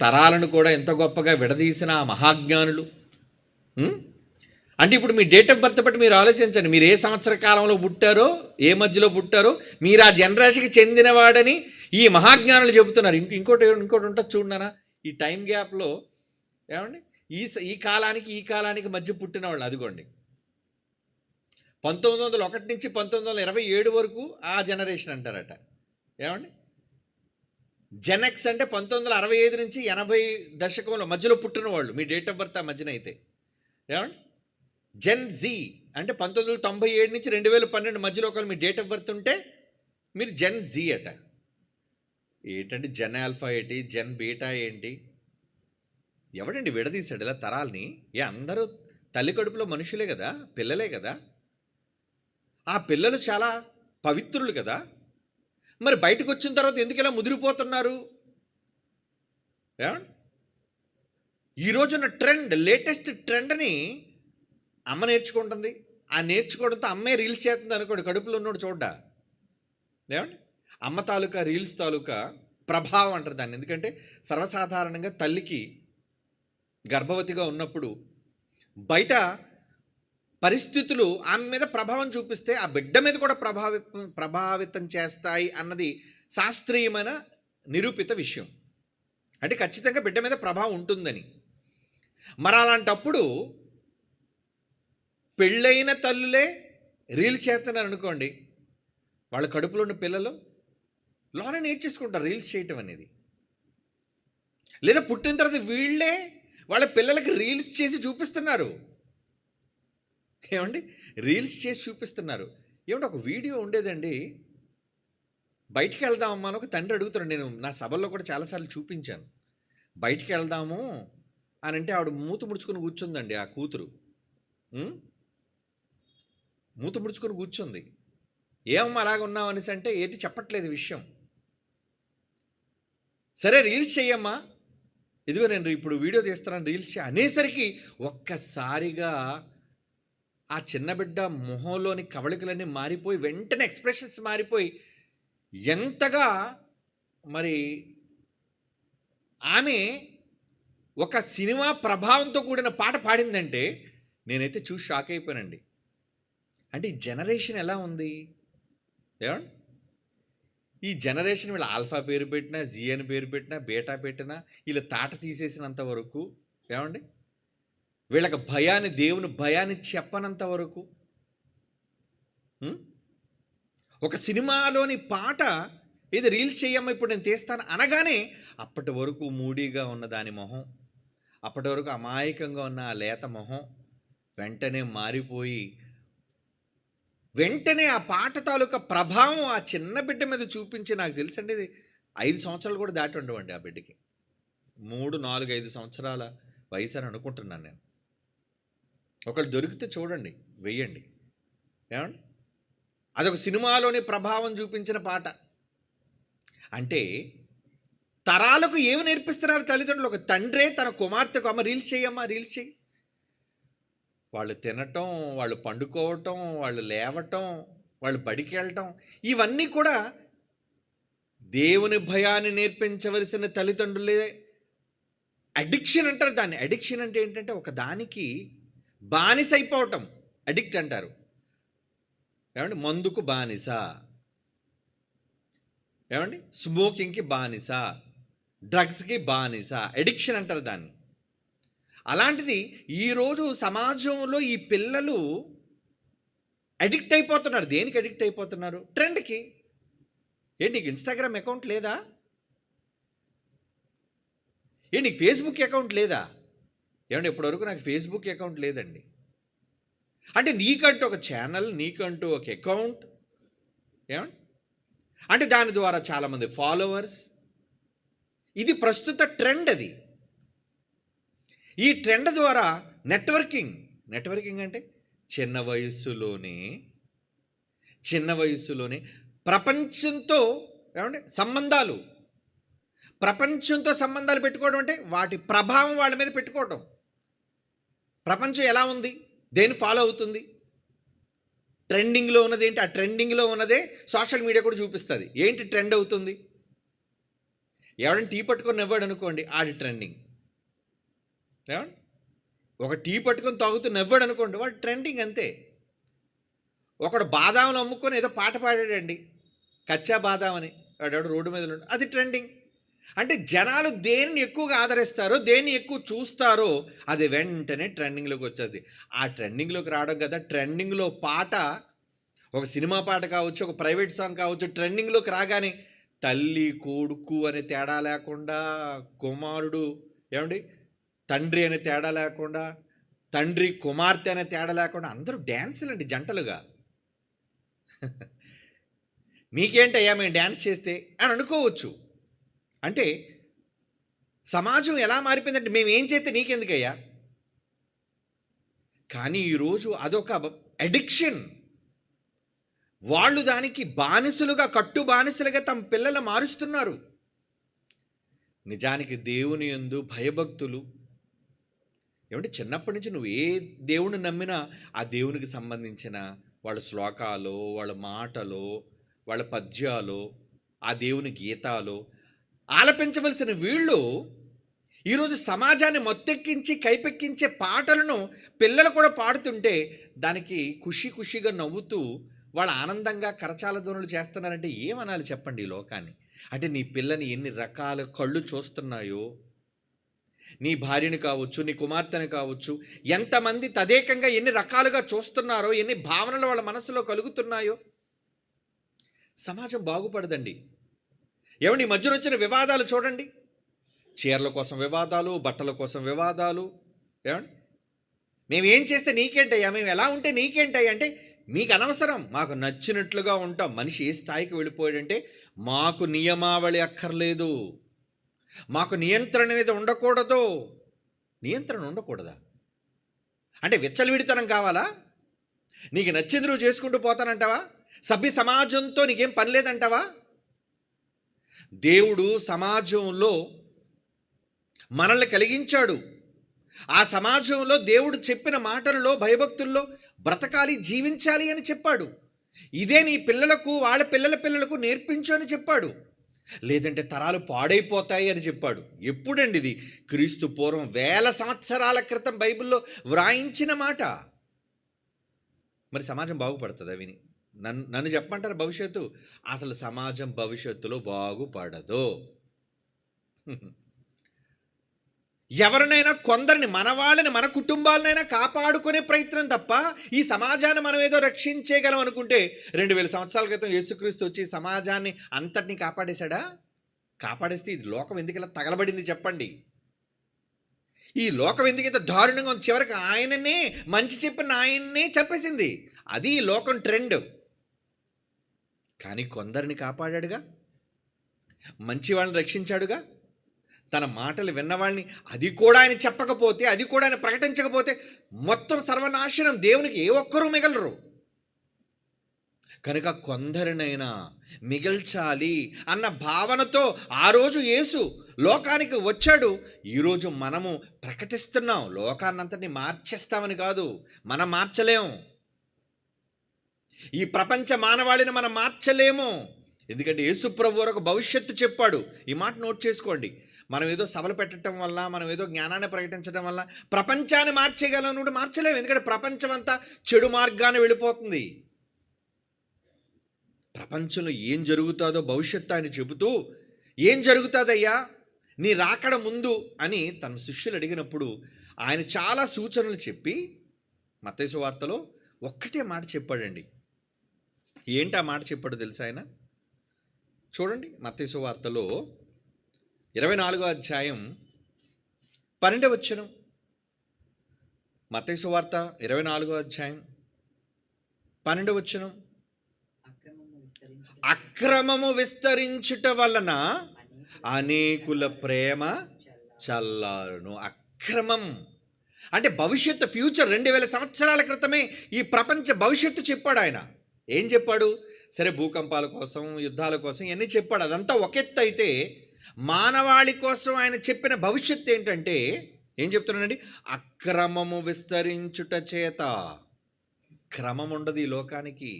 తరాలను కూడా ఎంత గొప్పగా విడదీసిన ఆ మహాజ్ఞానులు? అంటే ఇప్పుడు మీ డేట్ ఆఫ్ బర్త్ బట్టి మీరు ఆలోచించండి. మీరు ఏ సంవత్సర కాలంలో పుట్టారో, ఏ మధ్యలో పుట్టారో, మీరు ఆ జనరేషన్కి చెందినవాడని ఈ మహాజ్ఞానులు చెబుతున్నారు. ఇంకోటి ఉంటుంది చూడనా, ఈ టైం గ్యాప్లో ఏమండి ఈ కాలానికి మధ్య పుట్టిన వాళ్ళు అదిగోండి 1901 నుంచి 1927 వరకు ఆ జనరేషన్ అంటారట. ఏమండి జెన్ఎక్స్ అంటే 1965 నుంచి 80 దశకంలో మధ్యలో పుట్టిన వాళ్ళు, మీ డేట్ ఆఫ్ బర్త్ ఆ మధ్యన అయితే. ఏమండి జెన్ జీ అంటే 1997 నుంచి 2012 మధ్యలో ఒకవేళ మీ డేట్ ఆఫ్ బర్త్ ఉంటే మీరు జెన్ జీ అట. ఏంటంటే జెన్ ఆల్ఫా ఏంటి, జెన్ బీటా ఏంటి? ఎవడండి విడదీశాడు ఇలా తరాల్ని? అందరూ తల్లి కడుపులో మనుషులే కదా, పిల్లలే కదా. ఆ పిల్లలు చాలా పవిత్రులు కదా. మరి బయటకు వచ్చిన తర్వాత ఎందుకు ఇలా ముదిరిపోతున్నారు? ఈ రోజున్న ట్రెండ్, లేటెస్ట్ ట్రెండ్ని అమ్మ నేర్చుకుంటుంది. ఆ నేర్చుకోవడంతో అమ్మే రీల్స్ చేస్తుంది అనుకోండి, కడుపులో ఉన్నాడు చూడ్డా. అమ్మ తాలూకా రీల్స్ తాలూకా ప్రభావం అంటారు దాన్ని. ఎందుకంటే సర్వసాధారణంగా తల్లికి గర్భవతిగా ఉన్నప్పుడు బయట పరిస్థితులు ఆమె మీద ప్రభావం చూపిస్తే ఆ బిడ్డ మీద కూడా ప్రభావితం చేస్తాయి అన్నది శాస్త్రీయమైన నిరూపిత విషయం. అంటే ఖచ్చితంగా బిడ్డ మీద ప్రభావం ఉంటుందని. మరి అలాంటప్పుడు పెళ్ళైన తల్లులే రీల్స్ చేస్తున్నారు అనుకోండి, వాళ్ళ కడుపులో ఉన్న పిల్లలు లోనే నేర్చేసుకుంటారు రీల్స్ చేయటం అనేది. లేదా పుట్టిన తర్వాత వీళ్ళే వాళ్ళ పిల్లలకి రీల్స్ చేసి చూపిస్తున్నారు. రీల్స్ చేసి చూపిస్తున్నారు. ఒక వీడియో ఉండేదండి, బయటికి వెళ్దామమ్మా అని ఒక తండ్రి అడుగుతున్నాడు. నేను నా సభల్లో కూడా చాలాసార్లు చూపించాను. బయటికి వెళ్దాము అని అంటే ఆవిడ మూత ముడుచుకొని కూర్చుందండి. ఆ కూతురు మూత ముడుచుకొని కూర్చుంది. ఏమమ్మా అలాగ ఉన్నావు అనేసి అంటే ఏంటి చెప్పట్లేదు విషయం. సరే రీల్స్ చెయ్యమ్మా, ఇదిగో నేను ఇప్పుడు వీడియో తీస్తున్నాను రీల్స్ అనేసరికి ఒక్కసారిగా ఆ చిన్న బిడ్డ మొహంలోని కవళికలన్నీ మారిపోయి, వెంటనే ఎక్స్ప్రెషన్స్ మారిపోయి, ఎంతగా మరి ఆమె ఒక సినిమా ప్రభావంతో కూడిన పాట పాడిందంటే నేనైతే చూసి షాక్ అయిపోయానండి. అంటే ఈ జనరేషన్ ఎలా ఉంది? ఈ జనరేషన్ వీళ్ళ ఆల్ఫా పేరు పెట్టినా, జీ అని పేరు పెట్టినా, బీటా పెట్టినా, వీళ్ళ తాట తీసేసినంత వరకు వీళ్ళకి దేవుని భయాన్ని చెప్పనంత వరకు, ఒక సినిమాలోని పాట ఏది రీల్స్ చేయమ్మా ఇప్పుడు నేను తీస్తాను అనగానే అప్పటి వరకు మూడీగా ఉన్న దాని మొహం, అప్పటి వరకు అమాయకంగా ఉన్న ఆ లేత మొహం వెంటనే మారిపోయి, వెంటనే ఆ పాట తాలూకా ప్రభావం ఆ చిన్న బిడ్డ మీద చూపించి, నాకు తెలుసండి ఇది 5 సంవత్సరాలు కూడా దాటి ఉండవండి ఆ బిడ్డకి. 3, 4, 5 సంవత్సరాల వయసు అని అనుకుంటున్నాను నేను. ఒకళ్ళు దొరికితే చూడండి, వెయ్యండి. అదొక సినిమాలోని ప్రభావం చూపించిన పాట. అంటే తరాలకు ఏమి నేర్పిస్తున్నారు తల్లిదండ్రులు? ఒక తండ్రే తన కుమార్తెకు అమ్మ రీల్స్ చేయమ్మా, రీల్స్ చేయి. వాళ్ళు తినటం, వాళ్ళు పండుకోవటం, వాళ్ళు లేవటం, వాళ్ళు బడికి వెళ్ళటం, ఇవన్నీ కూడా దేవుని భయాన్ని నేర్పించవలసిన తల్లిదండ్రులే. అడిక్షన్ అంటారు దాన్ని. అడిక్షన్ అంటే ఏంటంటే ఒక దానికి బానిస అయిపోవటం, అడిక్ట్ అంటారు. మందుకు బానిస, స్మోకింగ్కి బానిస, డ్రగ్స్కి బానిస, అడిక్షన్ అంటారు దాన్ని. అలాంటిది ఈరోజు సమాజంలో ఈ పిల్లలు అడిక్ట్ అయిపోతున్నారు. దేనికి అడిక్ట్ అయిపోతున్నారు? ట్రెండ్కి. నీకు ఇన్స్టాగ్రామ్ అకౌంట్ లేదా? నీకు ఫేస్బుక్ అకౌంట్ లేదా? ఇప్పటివరకు నాకు ఫేస్బుక్ అకౌంట్ లేదండి. అంటే నీకంటూ ఒక ఛానల్, నీకంటూ ఒక అకౌంట్, అంటే దాని ద్వారా చాలామంది ఫాలోవర్స్, ఇది ప్రస్తుత ట్రెండ్. అది ఈ ట్రెండ్ ద్వారా నెట్వర్కింగ్ అంటే చిన్న వయస్సులోనే ప్రపంచంతో సంబంధాలు పెట్టుకోవడం, అంటే వాటి ప్రభావం వాళ్ళ మీద పెట్టుకోవడం. ప్రపంచం ఎలా ఉంది, దేన్ని ఫాలో అవుతుంది, ట్రెండింగ్లో ఉన్నది ఏంటి, ఆ ట్రెండింగ్లో ఉన్నదే సోషల్ మీడియా కూడా చూపిస్తుంది. ఏంటి ట్రెండ్ అవుతుంది? ఎవడని టీ పట్టుకొని నవ్వాడు అనుకోండి, ఆడి ట్రెండింగ్. ఏమండి, ఒక టీ పట్టుకొని తాగుతూ నవ్వాడు అనుకోండి, వాడు ట్రెండింగ్ అంతే. ఒకడు బాదాములు అమ్ముకొని ఏదో పాట పాడాడండి, కచ్చా బాదాం అని, వాడు రోడ్డు మీద అది ట్రెండింగ్. అంటే జనాలు దేన్ని ఎక్కువగా ఆదరిస్తారో, దేన్ని ఎక్కువ చూస్తారో అది వెంటనే ట్రెండింగ్లోకి వచ్చేది. ఆ ట్రెండింగ్లోకి రావడం కదా, ట్రెండింగ్లో పాట, ఒక సినిమా పాట కావచ్చు, ఒక ప్రైవేట్ సాంగ్ కావచ్చు, ట్రెండింగ్లోకి రాగానే తల్లి కొడుకు అనే తేడా లేకుండా, కుమారుడు తండ్రి అనే తేడా లేకుండా, తండ్రి కుమార్తె అనే తేడా లేకుండా అందరూ డ్యాన్సులు అండి, జంటలుగా. మీకేంటయ్యా మేము డ్యాన్స్ చేస్తే అని అనుకోవచ్చు. అంటే సమాజం ఎలా మారిపోయిందంటే మేమేం చేస్తే నీకెందుకయ్యా. కానీ ఈరోజు అదొక అడిక్షన్. వాళ్ళు దానికి కట్టు బానిసలుగా తమ పిల్లలు మారుస్తున్నారు. నిజానికి దేవుని యందు భయభక్తులు చిన్నప్పటి నుంచి నువ్వు ఏ దేవుని నమ్మినా ఆ దేవునికి సంబంధించిన వాళ్ళ శ్లోకాలు, వాళ్ళ మాటలు, వాళ్ళ పద్యాలు, ఆ దేవుని గీతాలు ఆలపించవలసిన వీళ్ళు ఈరోజు సమాజాన్ని మొత్తెక్కించి కైపెక్కించే పాటలను పిల్లలు కూడా పాడుతుంటే దానికి ఖుషిగా నవ్వుతూ వాళ్ళు ఆనందంగా కరచాల ధ్వనులు చేస్తున్నారంటే ఏమనాలి చెప్పండి ఈ లోకాన్ని. అంటే నీ పిల్లని ఎన్ని రకాల కళ్ళు చూస్తున్నాయో, నీ భార్యని కావచ్చు, నీ కుమార్తెని కావచ్చు, ఎంతమంది తదేకంగా ఎన్ని రకాలుగా చూస్తున్నారో, ఎన్ని భావనలు వాళ్ళ మనసులో కలుగుతున్నాయో. సమాజం బాగుపడదండి. ఈ మధ్యన వచ్చిన వివాదాలు చూడండి, చీరల కోసం వివాదాలు, బట్టల కోసం వివాదాలు. మేమేం చేస్తే నీకేంటయ్యా, మేము ఎలా ఉంటే నీకేంటయ్యా అంటే మీకు అనవసరం, మాకు నచ్చినట్లుగా ఉంటాం. మనిషి ఏ స్థాయికి వెళ్ళిపోయాడంటే మాకు నియమావళి అక్కర్లేదు, మాకు నియంత్రణ అనేది ఉండకూడదు. నియంత్రణ ఉండకూడదా అంటే విచ్చలవిడితనం కావాలా? నీకు నచ్చింది నువ్వు చేసుకుంటూ పోతానంటావా? సభ్య సమాజంతో నీకేం పని లేదంటావా? దేవుడు సమాజంలో మనల్ని కలిగించాడు. ఆ సమాజంలో దేవుడు చెప్పిన మాటల్లో భయభక్తుల్లో బ్రతకాలి, జీవించాలి అని చెప్పాడు. ఇదే నీ పిల్లలకు, వాళ్ళ పిల్లలకు నేర్పించు అని చెప్పాడు. లేదంటే తరాలు పాడైపోతాయి అని చెప్పాడు. ఎప్పుడండి ఇది? క్రీస్తు పూర్వం 1000 సంవత్సరాల క్రితం బైబిల్లో వ్రాయించిన మాట. మరి సమాజం బాగుపడుతుందా విని? నన్ను చెప్పమంటారు భవిష్యత్తు? అసలు సమాజం భవిష్యత్తులో బాగుపడదు. ఎవరినైనా కొందరిని, మన వాళ్ళని, మన కుటుంబాలనైనా కాపాడుకునే ప్రయత్నం తప్ప ఈ సమాజాన్ని మనం ఏదో రక్షించేయగలం అనుకుంటే 2000 సంవత్సరాల క్రితం యేసుక్రీస్తు వచ్చి సమాజాన్ని అంతటినీ కాపాడేశాడా? కాపాడేస్తే ఇది లోకం ఎందుకు ఇలా తగలబడింది చెప్పండి? ఈ లోకం ఎందుకు ఇంత దారుణంగా ఉంది? చివరికి ఆయననే, మంచి చెప్పిన ఆయన్నే చంపేసింది. అది ఈ లోకం ట్రెండ్. కానీ కొందరిని కాపాడాడుగా, మంచి వాళ్ళని రక్షించాడుగా, తన మాటలు విన్నవాళ్ళని, అది కూడా ఆయన చెప్పకపోతే, అది కూడా ఆయన ప్రకటించకపోతే మొత్తం సర్వనాశనం, దేవునికి ఏ ఒక్కరూ మిగలరు. కనుక కొందరినైనా మిగల్చాలి అన్న భావనతో ఆ రోజు యేసు లోకానికి వచ్చాడు. ఈరోజు మనము ప్రకటిస్తున్నాం. లోకాన్నంతటిని మార్చేస్తామని కాదు, మనం మార్చలేము. ఈ ప్రపంచ మానవాళిని మనం మార్చలేము. ఎందుకంటే యేసు ప్రభువు ఒక భవిష్యత్తు చెప్పాడు. ఈ మాట నోట్ చేసుకోండి. మనం ఏదో సభలు పెట్టడం వల్ల, మనం ఏదో జ్ఞానాన్ని ప్రకటించడం వల్ల ప్రపంచాన్ని మార్చేయగలం మార్చలేము. ఎందుకంటే ప్రపంచం అంతా చెడు మార్గాన్ని వెళ్ళిపోతుంది. ప్రపంచంలో ఏం జరుగుతుందో భవిష్యత్తు ఆయన చెబుతూ, ఏం జరుగుతుందయ్యా నీ రాకడ ముందు అని తన శిష్యులు అడిగినప్పుడు ఆయన చాలా సూచనలు చెప్పి మత్తయి సువార్తలో ఒక్కటే మాట చెప్పాడండి. ఏంటి ఆ మాట చెప్పాడు తెలుసా ఆయన? చూడండి, మత్తయి సువార్తలో 24వ అధ్యాయం 12వ వచనం. మత్తయి సువార్త 24వ అధ్యాయం 12వ వచనం. అక్రమము విస్తరించుట వలన అనేకుల ప్రేమ చల్లారును. అక్రమం అంటే భవిష్యత్తు, ఫ్యూచర్ 2000 సంవత్సరాల క్రితమే ఈ ప్రపంచ భవిష్యత్తు చెప్పాడు ఆయన. ఏం చెప్పాడు? సరే, భూకంపాల కోసం, యుద్ధాల కోసం ఇవన్నీ చెప్పాడు. అదంతా ఒక ఎత్తు అయితే, మానవాళి కోసం ఆయన చెప్పిన భవిష్యత్తు ఏంటంటే ఏం చెప్తున్నాడండి? అక్రమము విస్తరించుట చేత. క్రమం ఉండదు ఈ లోకానికి,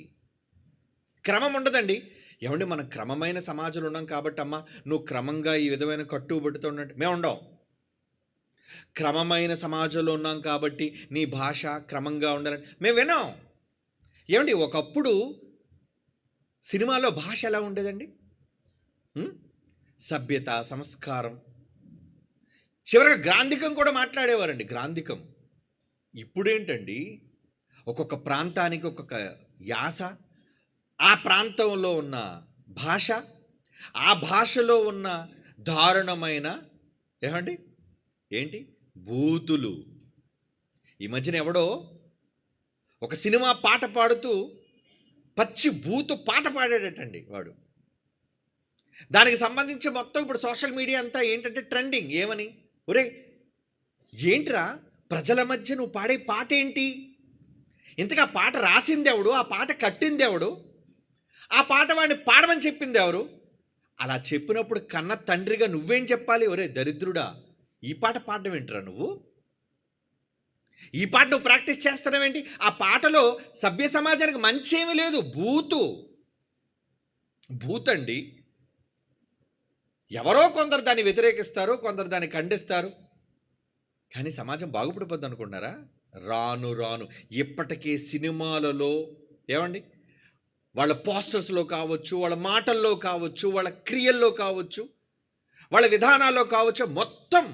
క్రమం ఉండదండి. ఏమండి, మనం క్రమమైన సమాజంలో ఉన్నాం కాబట్టి అమ్మ నువ్వు క్రమంగా ఈ విధమైన కట్టుబడితో ఉన్నట్టు మేము ఉండం. క్రమమైన సమాజంలో ఉన్నాం కాబట్టి నీ భాష క్రమంగా ఉండాలని మేము వినాం. ఏమండి, ఒకప్పుడు సినిమాలో భాష ఎలా ఉండేదండి? సభ్యత, సంస్కారం, చివరిగా గ్రాంధికం కూడా మాట్లాడేవారండి. గ్రాంధికం. ఇప్పుడేంటండి, ఒక్కొక్క ప్రాంతానికి ఒక్కొక్క యాస, ఆ ప్రాంతంలో ఉన్న భాష, ఆ భాషలో ఉన్న దారుణమైన ఏంటి బూతులు. ఈ మధ్యన ఎవడో ఒక సినిమా పాట పాడుతూ పచ్చి బూతు పాట పాడాడటండి వాడు. దానికి సంబంధించి మొత్తం ఇప్పుడు సోషల్ మీడియా అంతా ఏంటంటే ట్రెండింగ్. ఏమని? ఒరే ఏంట్రా ప్రజల మధ్య నువ్వు పాడే పాట ఏంటి? ఇంతగా పాట రాసింది ఎవడు? ఆ పాట కట్టింది ఎవడు? ఆ పాట వాడిని పాడమని చెప్పింది ఎవరు? అలా చెప్పినప్పుడు కన్న తండ్రిగా నువ్వేం చెప్పాలి? ఒరే దరిద్రుడా, ఈ పాట పాడడం ఏంట్రా నువ్వు? ఈ పాట నువ్వు ప్రాక్టీస్ చేస్తున్నావేంటి? ఆ పాటలో సభ్య సమాజానికి మంచి ఏమీ లేదు, బూతండి. ఎవరో కొందరు దాన్ని వ్యతిరేకిస్తారు, కొందరు దాన్ని ఖండిస్తారు. కానీ సమాజం బాగుపడిపోద్ది అనుకుంటున్నారా? రాను రాను ఇప్పటికే సినిమాలలో ఏమండి, వాళ్ళ పోస్టర్స్లో కావచ్చు, వాళ్ళ మాటల్లో కావచ్చు, వాళ్ళ క్రియల్లో కావచ్చు, వాళ్ళ విధానాల్లో కావచ్చు, మొత్తం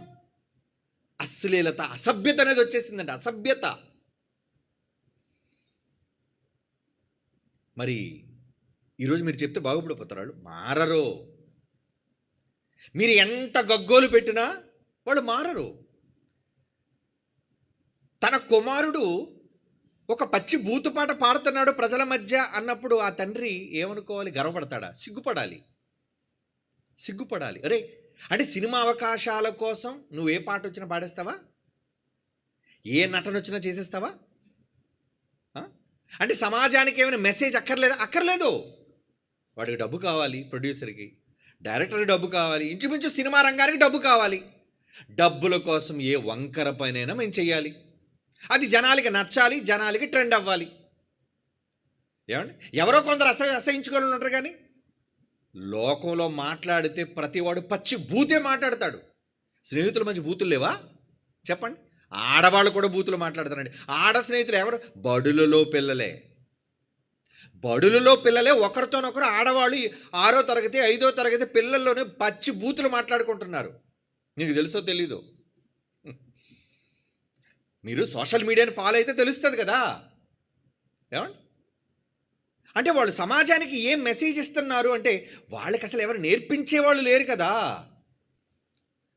అశ్లీలత, అసభ్యత అనేది వచ్చేసిందండి. అసభ్యత. మరి ఈరోజు మీరు చెప్తే బాగుపడిపోతారు, వాళ్ళు మారరు. మీరు ఎంత గగ్గోలు పెట్టినా వాళ్ళు మారరు. తన కుమారుడు ఒక పచ్చి బూతుపాట పాడుతున్నాడు ప్రజల మధ్య అన్నప్పుడు ఆ తండ్రి ఏమనుకోవాలి? గర్వపడతాడా? సిగ్గుపడాలి. అరే, అంటే సినిమా అవకాశాల కోసం నువ్వు ఏ పాట వచ్చినా పాడేస్తావా? ఏ నటన వచ్చినా చేసేస్తావా? అంటే సమాజానికి ఏమైనా మెసేజ్ అక్కర్లేదు. వాడికి డబ్బు కావాలి, ప్రొడ్యూసర్కి, డైరెక్టర్కి డబ్బు కావాలి, ఇంచుమించు సినిమా రంగానికి డబ్బు కావాలి. డబ్బుల కోసం ఏ వంకర పనైనా మేము చెయ్యాలి. అది జనాలకి నచ్చాలి, జనాలకి ట్రెండ్ అవ్వాలి. ఏమండి, ఎవరో కొందరు అసహించుకొని ఉంటారు. కానీ లోకంలో మాట్లాడితే ప్రతివాడు పచ్చి బూతే మాట్లాడతాడు. స్నేహితుల మధ్య బూతులు లేవా? చెప్పండి. ఆడవాళ్ళు కూడా బూతులు మాట్లాడతారండి. ఆడ స్నేహితులు ఎవరు? బడులలో పిల్లలే ఒకరితోనొకరు. ఆడవాళ్ళు 6వ తరగతి 5వ తరగతి పిల్లల్లోనే పచ్చి బూతులు మాట్లాడుకుంటున్నారు. నీకు తెలుసో తెలీదు? మీరు సోషల్ మీడియాని ఫాలో అయితే తెలుస్తుంది కదా. ఏమండి, అంటే వాళ్ళు సమాజానికి ఏం మెసేజ్ ఇస్తున్నారు అంటే వాళ్ళకి అసలు ఎవరు నేర్పించేవాళ్ళు లేరు కదా.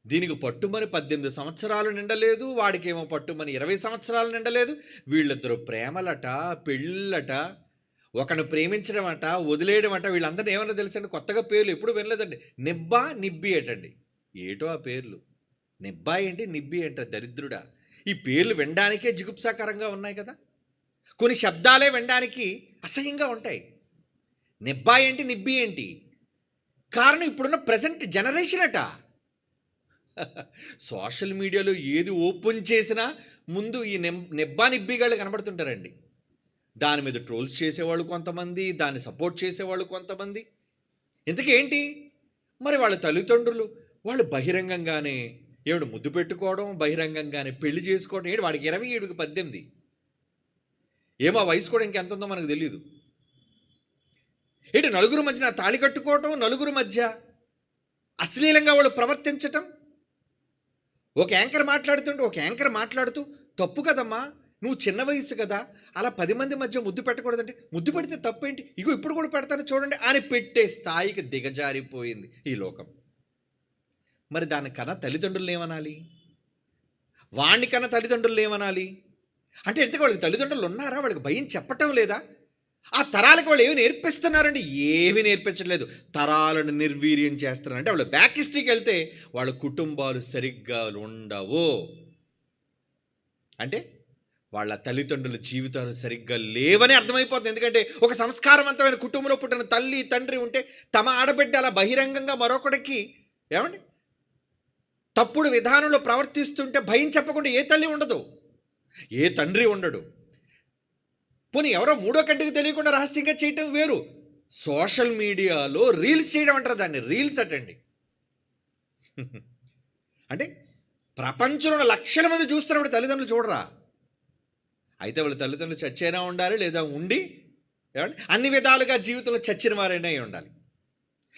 దీనికి పట్టుమని 18 సంవత్సరాలు నిండలేదు, వాడికేమో పట్టుమని 20 సంవత్సరాలు నిండలేదు. వీళ్ళిద్దరూ ప్రేమలట, పెళ్ళట, ఒకను ప్రేమించడం అట, వదిలేయడం అట. వీళ్ళందరినీ ఏమన్నా తెలుసండి? కొత్తగా పేర్లు ఎప్పుడు వినలేదండి. నిబ్బా, నిబ్బి ఏటండి. ఏటో ఆ పేర్లు. నిబ్బా ఏంటి, నిబ్బి ఏంట? దరిద్రుడా. ఈ పేర్లు వినడానికే జిగుప్సాకరంగా ఉన్నాయి కదా. కొన్ని శబ్దాలే వినడానికి అసహ్యంగా ఉంటాయి. నిబ్బా ఏంటి, నిబ్బి ఏంటి? కారణం ఇప్పుడున్న ప్రజెంట్ జనరేషన్ అట. సోషల్ మీడియాలో ఏది ఓపెన్ చేసినా ముందు ఈ నిబ్బా నిబ్బిగాళ్ళు కనబడుతుంటారండి. దాని మీద ట్రోల్స్ చేసేవాళ్ళు కొంతమంది, దాన్ని సపోర్ట్ చేసేవాళ్ళు కొంతమంది. ఇంతకేంటి మరి వాళ్ళ తల్లిదండ్రులు వాళ్ళు బహిరంగంగానే ముద్దు పెట్టుకోవడం, బహిరంగంగానే పెళ్లి చేసుకోవడం. వాడికి 27కి 18. ఏమో వయసు కూడా ఇంకెంత ఉందో మనకు తెలియదు. నలుగురు మధ్య తాళి కట్టుకోవటం, నలుగురు మధ్య అశ్లీలంగా వాళ్ళు ప్రవర్తించటం. ఒక యాంకర్ మాట్లాడుతూ తప్పు కదమ్మా, నువ్వు చిన్న వయసు కదా, అలా 10 మంది మధ్య ముద్దు పెట్టకూడదంటే, ముద్దు పెడితే తప్పేంటి, ఇగో ఇప్పుడు కూడా పెడతాను చూడండి అని పెట్టే స్థాయికి దిగజారిపోయింది ఈ లోకం. మరి దానికన్నా తల్లిదండ్రులు ఏమనాలి? వాణ్ణికన్నా తల్లిదండ్రులు ఏమనాలి? అంటే వాళ్ళకి తల్లిదండ్రులు ఉన్నారా? వాళ్ళకి భయం చెప్పటం లేదా? ఆ తరాలకు వాళ్ళు ఏమి నేర్పిస్తున్నారండి? ఏమి నేర్పించట్లేదు. తరాలను నిర్వీర్యం చేస్తున్నారు. అంటే వాళ్ళు బ్యాక్ హిస్టరీకి వెళ్తే వాళ్ళ కుటుంబాలు సరిగ్గా ఉండవు. అంటే వాళ్ళ తల్లిదండ్రుల జీవితాలు సరిగ్గా లేవని అర్థమైపోతుంది. ఎందుకంటే ఒక సంస్కారవంతమైన కుటుంబంలో పుట్టిన తల్లి తండ్రి ఉంటే తమ ఆడబిడ్డ అలా బహిరంగంగా మరొకడికి ఏమండి తప్పుడు విధానంలో ప్రవర్తిస్తుంటే భయం చెప్పకుండా ఏ తల్లి ఉండదు, ఏ తండ్రి ఉండడు. పోనీ ఎవరో మూడో కంటికి తెలియకుండా రహస్యంగా చేయటం వేరు. సోషల్ మీడియాలో రీల్స్ చేయడం అంటారు దాన్ని. రీల్స్ అటండి. అంటే ప్రపంచంలో లక్షల మంది చూస్తున్నప్పుడు తల్లిదండ్రులు చూడరా? అయితే వాళ్ళ తల్లిదండ్రులు చచ్చైనా ఉండాలి, లేదా ఉండి ఏమండి అన్ని విధాలుగా జీవితంలో చచ్చిన వారైనా ఉండాలి,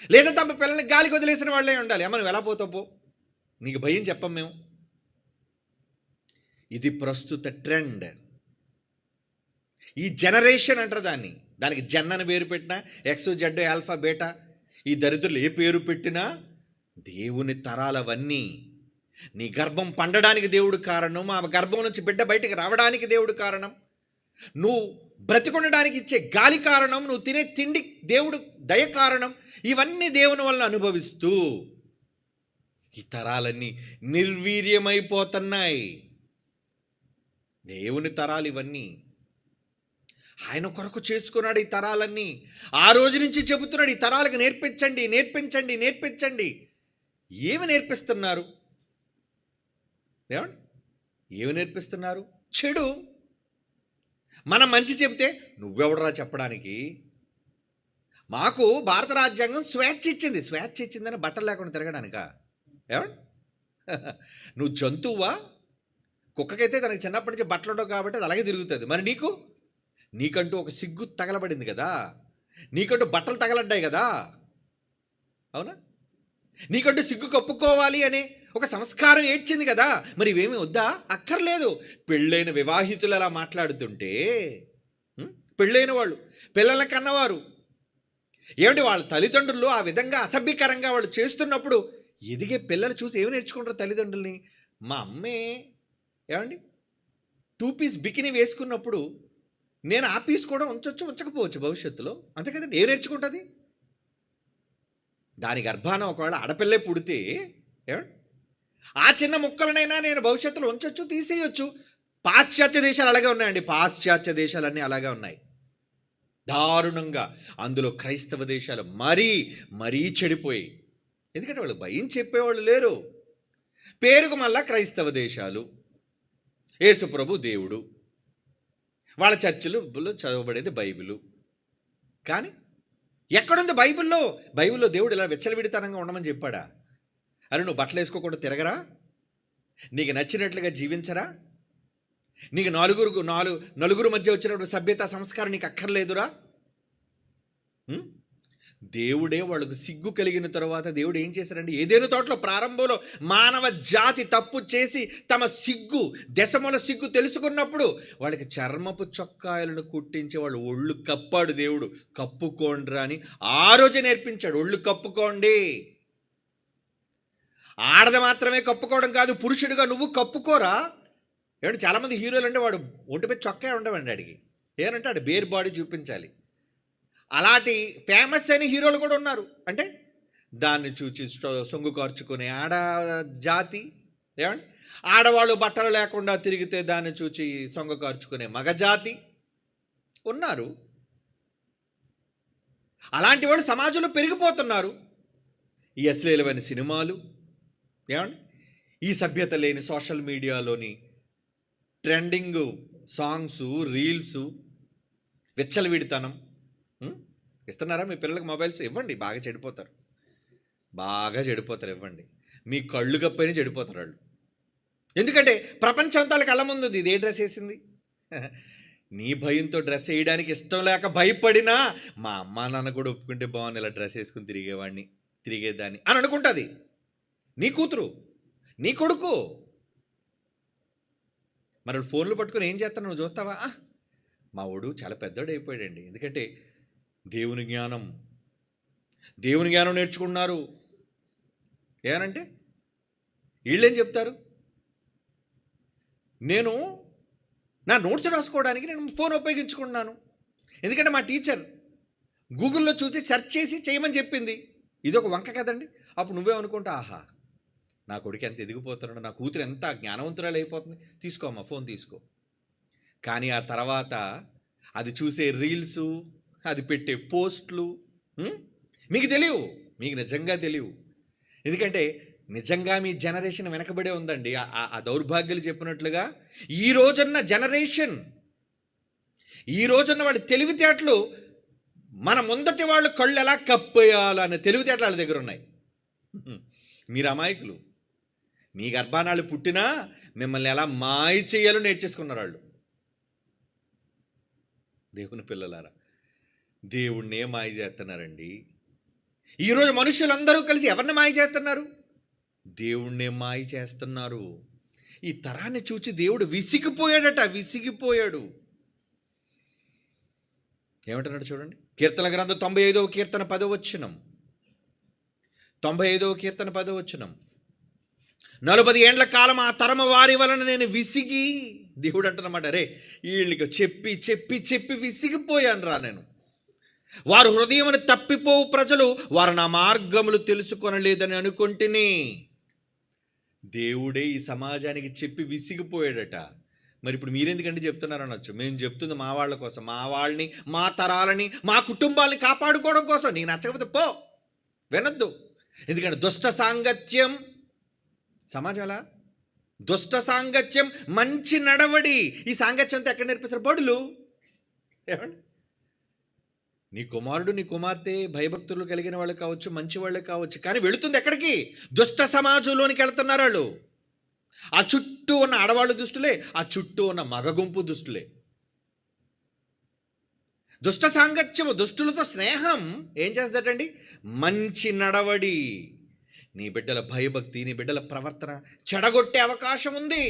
లేదా తమ పిల్లల్ని గాలికి వదిలేసిన వాళ్ళే ఉండాలి. అమ్మ నువ్వు ఎలా పోతావు పో, నీకు భయం చెప్పం మేము. ఇది ప్రస్తుత ట్రెండ్. ఈ జనరేషన్ అంటారు దాన్ని. దానికి జెన్ అని పేరు పెట్టినా, ఎక్స్ జెడ్ ఆల్ఫా బీటా, ఈ దరిద్రులు ఏ పేరు పెట్టినా దేవుని తరాలవన్నీ. నీ గర్భం పండడానికి దేవుడు కారణం, ఆ గర్భం నుంచి బిడ్డ బయటికి రావడానికి దేవుడు కారణం, నువ్వు బ్రతికొనడానికి ఇచ్చే గాలి కారణం, నువ్వు తినే తిండి దేవుడు దయ కారణం. ఇవన్నీ దేవుని వలన అనుభవిస్తూ ఈ తరాలన్నీ నిర్వీర్యమైపోతున్నాయి. దేవుని తరాలు ఇవన్నీ. ఆయన కొరకు చేసుకున్నాడు ఈ తరాలన్నీ. ఆ రోజు నుంచి చెబుతున్నాడు ఈ తరాలకు నేర్పించండి, నేర్పించండి, నేర్పించండి. ఏమి నేర్పిస్తున్నారు? ఏమండి ఏమి నేర్పిస్తున్నారు? చెడు. మనం మంచి చెబితే నువ్వెవడరా చెప్పడానికి? మాకు భారత రాజ్యాంగం స్వేచ్ఛ ఇచ్చింది. స్వేచ్ఛ ఇచ్చిందని బట్టలు లేకుండా తిరగడానికా? ఏమండి నువ్వు జంతువువా? కుక్కకైతే తనకి చిన్నప్పటి నుంచి బట్టలు ఉండవు కాబట్టి అది అలాగే తిరుగుతుంది. మరి నీకంటూ ఒక సిగ్గు తగలబడింది కదా, నీకంటూ బట్టలు తగలడ్డాయి కదా, అవునా? నీకంటూ సిగ్గు కప్పుకోవాలి అనే ఒక సంస్కారం ఏడ్చింది కదా. మరి ఇవేమి వద్దా? అక్కర్లేదు. పెళ్ళైన వివాహితులు అలా మాట్లాడుతుంటే, పెళ్ళైన వాళ్ళు పిల్లల కన్నవారు ఏమిటి వాళ్ళ తల్లిదండ్రులు ఆ విధంగా అసభ్యకరంగా వాళ్ళు చేస్తున్నప్పుడు ఎదిగే పిల్లలు చూసి ఏమి నేర్చుకుంటారు తల్లిదండ్రుల్ని? మా అమ్మే ఏమండి 2 పీస్ బికినీ వేసుకున్నప్పుడు నేను ఆ పీస్ కూడా ఉంచవచ్చు, ఉంచకపోవచ్చు భవిష్యత్తులో. అంతే కదండి. ఏం నేర్చుకుంటుంది? దాని గర్భాన ఒకవేళ ఆడపిల్లే పుడితే ఏమండి ఆ చిన్న ముక్కలనైనా నేను భవిష్యత్తులో ఉంచవచ్చు, తీసేయచ్చు. పాశ్చాత్య దేశాలు అలాగే ఉన్నాయండి. పాశ్చాత్య దేశాలన్నీ అలాగే ఉన్నాయి దారుణంగా. అందులో క్రైస్తవ దేశాలు మరీ చెడిపోయి. ఎందుకంటే వాళ్ళు భయం చెప్పేవాళ్ళు లేరు. పేరుకు మళ్ళా క్రైస్తవ దేశాలు, యేసుప్రభు దేవుడు, వాళ్ళ చర్చిలో చదవబడేది బైబిలు. కానీ ఎక్కడుంది బైబిల్లో? బైబిల్లో దేవుడు ఇలా విచ్చలవిడితనంగా ఉండమని చెప్పాడా? అరే నువ్వు బట్టలు వేసుకోకుండా తిరగరా? నీకు నచ్చినట్లుగా జీవించరా? నీకు నలుగురు మధ్య వచ్చినప్పుడు సభ్యత సంస్కారం నీకు అక్కర్లేదురా? దేవుడే వాళ్ళకు సిగ్గు కలిగిన తర్వాత దేవుడు ఏం చేశారండి? ఏదేను తోటలో ప్రారంభంలో మానవ జాతి తప్పు చేసి తమ సిగ్గు, దశముల సిగ్గు తెలుసుకున్నప్పుడు వాళ్ళకి చర్మపు చొక్కాయలను కుట్టించి వాళ్ళు ఒళ్ళు కప్పాడు దేవుడు. కప్పుకోండ్రా అని ఆ రోజే నేర్పించాడు. ఒళ్ళు కప్పుకోండి. ఆడది మాత్రమే కప్పుకోవడం కాదు, పురుషుడిగా నువ్వు కప్పుకోరా. ఏమంటే చాలామంది హీరోలు అంటే వాడు ఒంటిపై చొక్కా ఉండవండి అడిగి. ఏమంటే ఆడు బేర్ బాడీ చూపించాలి. అలాంటి ఫేమస్ అయిన హీరోలు కూడా ఉన్నారు. అంటే దాన్ని చూచి సొంగు కార్చుకునే ఆడ జాతి, ఏమండి ఆడవాళ్ళు బట్టలు లేకుండా తిరిగితే దాన్ని చూచి సొంగు కార్చుకునే మగజాతి ఉన్నారు. అలాంటి వాళ్ళు సమాజంలో పెరిగిపోతున్నారు. ఈ అశ్లీలమైన సినిమాలు, ఏమండి ఈ సభ్యత లేని సోషల్ మీడియాలోని ట్రెండింగ్ సాంగ్స్, రీల్స్, విచ్చలవిడితనం. ఇస్తున్నారా మీ పిల్లలకు మొబైల్స్? ఇవ్వండి, బాగా చెడిపోతారు. ఇవ్వండి. మీ కళ్ళు కప్పని చెడిపోతారు వాళ్ళు. ఎందుకంటే ప్రపంచం అంతా కళ్ళ ముందు ఉంది. ఇది ఏ డ్రెస్ వేసింది? నీ భయంతో డ్రెస్ వేయడానికి ఇష్టం లేక భయపడినా మా అమ్మ నాన్న కూడా ఒప్పుకుంటే బాగుంది, ఇలా డ్రెస్ వేసుకుని తిరిగేదాన్ని అని అనుకుంటుంది. నీ కూతురు, నీ కొడుకు. మరి ఫోన్లు పట్టుకొని ఏం చేస్తాను నువ్వు చూస్తావా? మా వాడు చాలా పెద్దోడు అయిపోయాడండి. ఎందుకంటే దేవుని జ్ఞానం నేర్చుకున్నారు. ఏనంటే వీళ్ళేం చెప్తారు? నేను నా నోట్స్ రాసుకోవడానికి నేను ఫోన్ ఉపయోగించుకుంటున్నాను. ఎందుకంటే మా టీచర్ గూగుల్లో చూసి సెర్చ్ చేసి చేయమని చెప్పింది. ఇదొక వంక కదండి. అప్పుడు నువ్వేమనుకుంటా, ఆహా నా కొడుకు ఎంత ఎదిగిపోతున్నాడు, నా కూతురు ఎంత జ్ఞానవంతురాలు అయిపోతుంది, తీసుకో అమ్మా ఫోన్ తీసుకో. కానీ ఆ తర్వాత అది చూసే రీల్సు, అది పెట్టే పోస్టులు మీకు తెలియవు, మీకు నిజంగా తెలియవు. ఎందుకంటే నిజంగా మీ జనరేషన్ వెనకబడే ఉందండి. ఆ దౌర్భాగ్యాలు చెప్పినట్లుగా ఈ రోజున్న జనరేషన్, ఈ రోజున్న వాళ్ళ తెలివితేటలు మన ముందటి వాళ్ళు కళ్ళు ఎలా కప్పేయాలనే తెలివితేటలు వాళ్ళ దగ్గర ఉన్నాయి. మీరు అమాయకులు. మీ గర్భానాళ్ళు పుట్టినా మిమ్మల్ని ఎలా మాయ చేయాలో నేర్చేసుకున్నారు వాళ్ళు. దేవుని పిల్లలారా, దేవుణ్ణే మాయ చేస్తున్నారండి. ఈరోజు మనుషులందరూ కలిసి ఎవరిని మాయ చేస్తున్నారు? దేవుణ్ణే మాయ చేస్తున్నారు. ఈ తరాన్ని చూచి దేవుడు విసిగిపోయాడట, విసిగిపోయాడు. ఏమంటున్నాడు చూడండి, కీర్తన గ్రంథం 95వ కీర్తన 10వ వచనం. 95వ కీర్తన 10వ వచనం. 40 ఏండ్ల కాలం ఆ తరమ వారి వలన నేను విసిగి, దేవుడు అంటున్నమాట, రే వీళ్ళకి చెప్పి చెప్పి చెప్పి విసిగిపోయాను రా నేను. వారు హృదయమును తప్పిపోవు ప్రజలు, వారు నా మార్గములు తెలుసుకొనలేదని అనుకుంటుని. దేవుడే ఈ సమాజానికి చెప్పి విసిగిపోయాడట. మరి ఇప్పుడు మీరెందుకంటే చెప్తున్నారు అనొచ్చు. మేము చెప్తుంది మా వాళ్ళ కోసం, మా వాళ్ళని, మా తరాలని, మా కుటుంబాలని కాపాడుకోవడం కోసం. నీకు నచ్చకపోతే పో, వినొద్దు. ఎందుకంటే దుష్ట సాంగత్యం, సమాజాల దుష్ట సాంగత్యం, మంచి నడవడి, ఈ సాంగత్యంతో ఎక్కడ నేర్పిస్తారు? బడులు. ఏమండి, నీ కుమారుడు నీ కుమార్తె భయభక్తులు కలిగిన వాళ్ళు కావచ్చు, మంచి వాళ్ళు కావచ్చు, కానీ వెళుతుంది ఎక్కడికి? దుష్ట సమాజంలోనికి వెళ్తున్నారు వాళ్ళు. ఆ చుట్టూ ఉన్న ఆడవాళ్ళు దుష్టులే, ఆ చుట్టూ ఉన్న మగ గుంపు దుష్టులే. దుష్ట సాంగత్యము, దుష్టులతో స్నేహం ఏం చేస్తాడండి? మంచి నడవడి, నీ బిడ్డల భయభక్తి, నీ బిడ్డల ప్రవర్తన చెడగొట్టే అవకాశం ఉంది.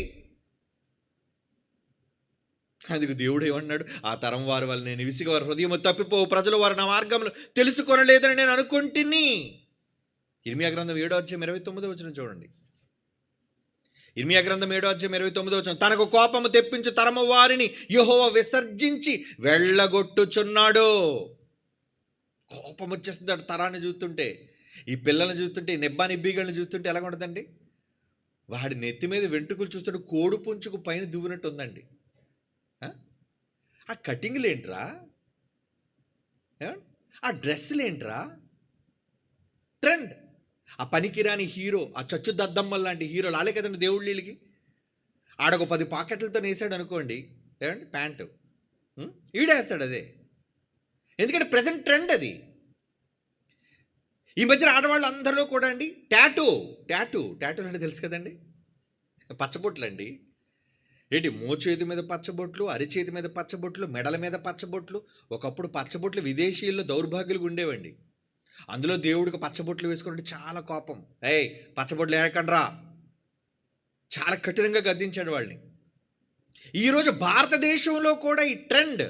అందుకు దేవుడు ఏమన్నాడు? ఆ తరం వారి వల్ల నేను విసిగి, వారి హృదయము తప్పిపోవు ప్రజలు, వారు నా మార్గములు తెలుసుకొనలేదని నేను అనుకుంటుని. ఇర్మియా గ్రంథం 7వ అధ్యాయం 29వ వచనం చూడండి. ఇర్మియా గ్రంథం 7వ అధ్యాయం 29వ వచనం. తనకు కోపము తెప్పించు తరము వారిని యెహోవా విసర్జించి వెళ్ళగొట్టుచున్నాడు. కోపం వచ్చేస్తుంది తరాన్ని చూస్తుంటే, ఈ పిల్లల్ని చూస్తుంటే, ఈ నిబ్బా నిబ్బీగల్ని చూస్తుంటే ఎలా ఉంటుందండి? వాడి నెత్తి మీద వెంట్రుకలు చూస్తుంటే కోడి పుంచుకు పైన దువ్వినట్టు ఉందండి. ఆ కటింగ్లు ఏంట్రా, ఆ డ్రెస్సులు ఏంట్రా, ట్రెండ్. ఆ పనికిరాని హీరో, ఆ చచ్చు దద్దమ్మల్ లాంటి హీరోలు ఆలే కదండి దేవుళ్ళ వీళ్ళకి. ఆడొక 10 పాకెట్లతో వేసాడు అనుకోండి, ఏమండి ప్యాంటు, ఈడేస్తాడు అదే. ఎందుకంటే ప్రజెంట్ ట్రెండ్ అది. ఈ మధ్యన ఆడవాళ్ళు అందరిలో కూడా అండి టాటూలు అంటే తెలుసు కదండి, పచ్చబొట్లు అండి. ఏంటి, మోచేతి మీద పచ్చబొట్లు, అరిచేతి మీద పచ్చబొట్లు, మెడల మీద పచ్చబొట్లు. ఒకప్పుడు పచ్చబొట్లు విదేశీయుల్లో దౌర్భాగ్యులుగా ఉండేవండి. అందులో దేవుడికి పచ్చబొట్లు వేసుకుంటే చాలా కోపం. పచ్చబొట్లు వేయకండ్రా, చాలా కఠినంగా గద్దించాడు వాళ్ళని. ఈరోజు భారతదేశంలో కూడా ఈ ట్రెండ్,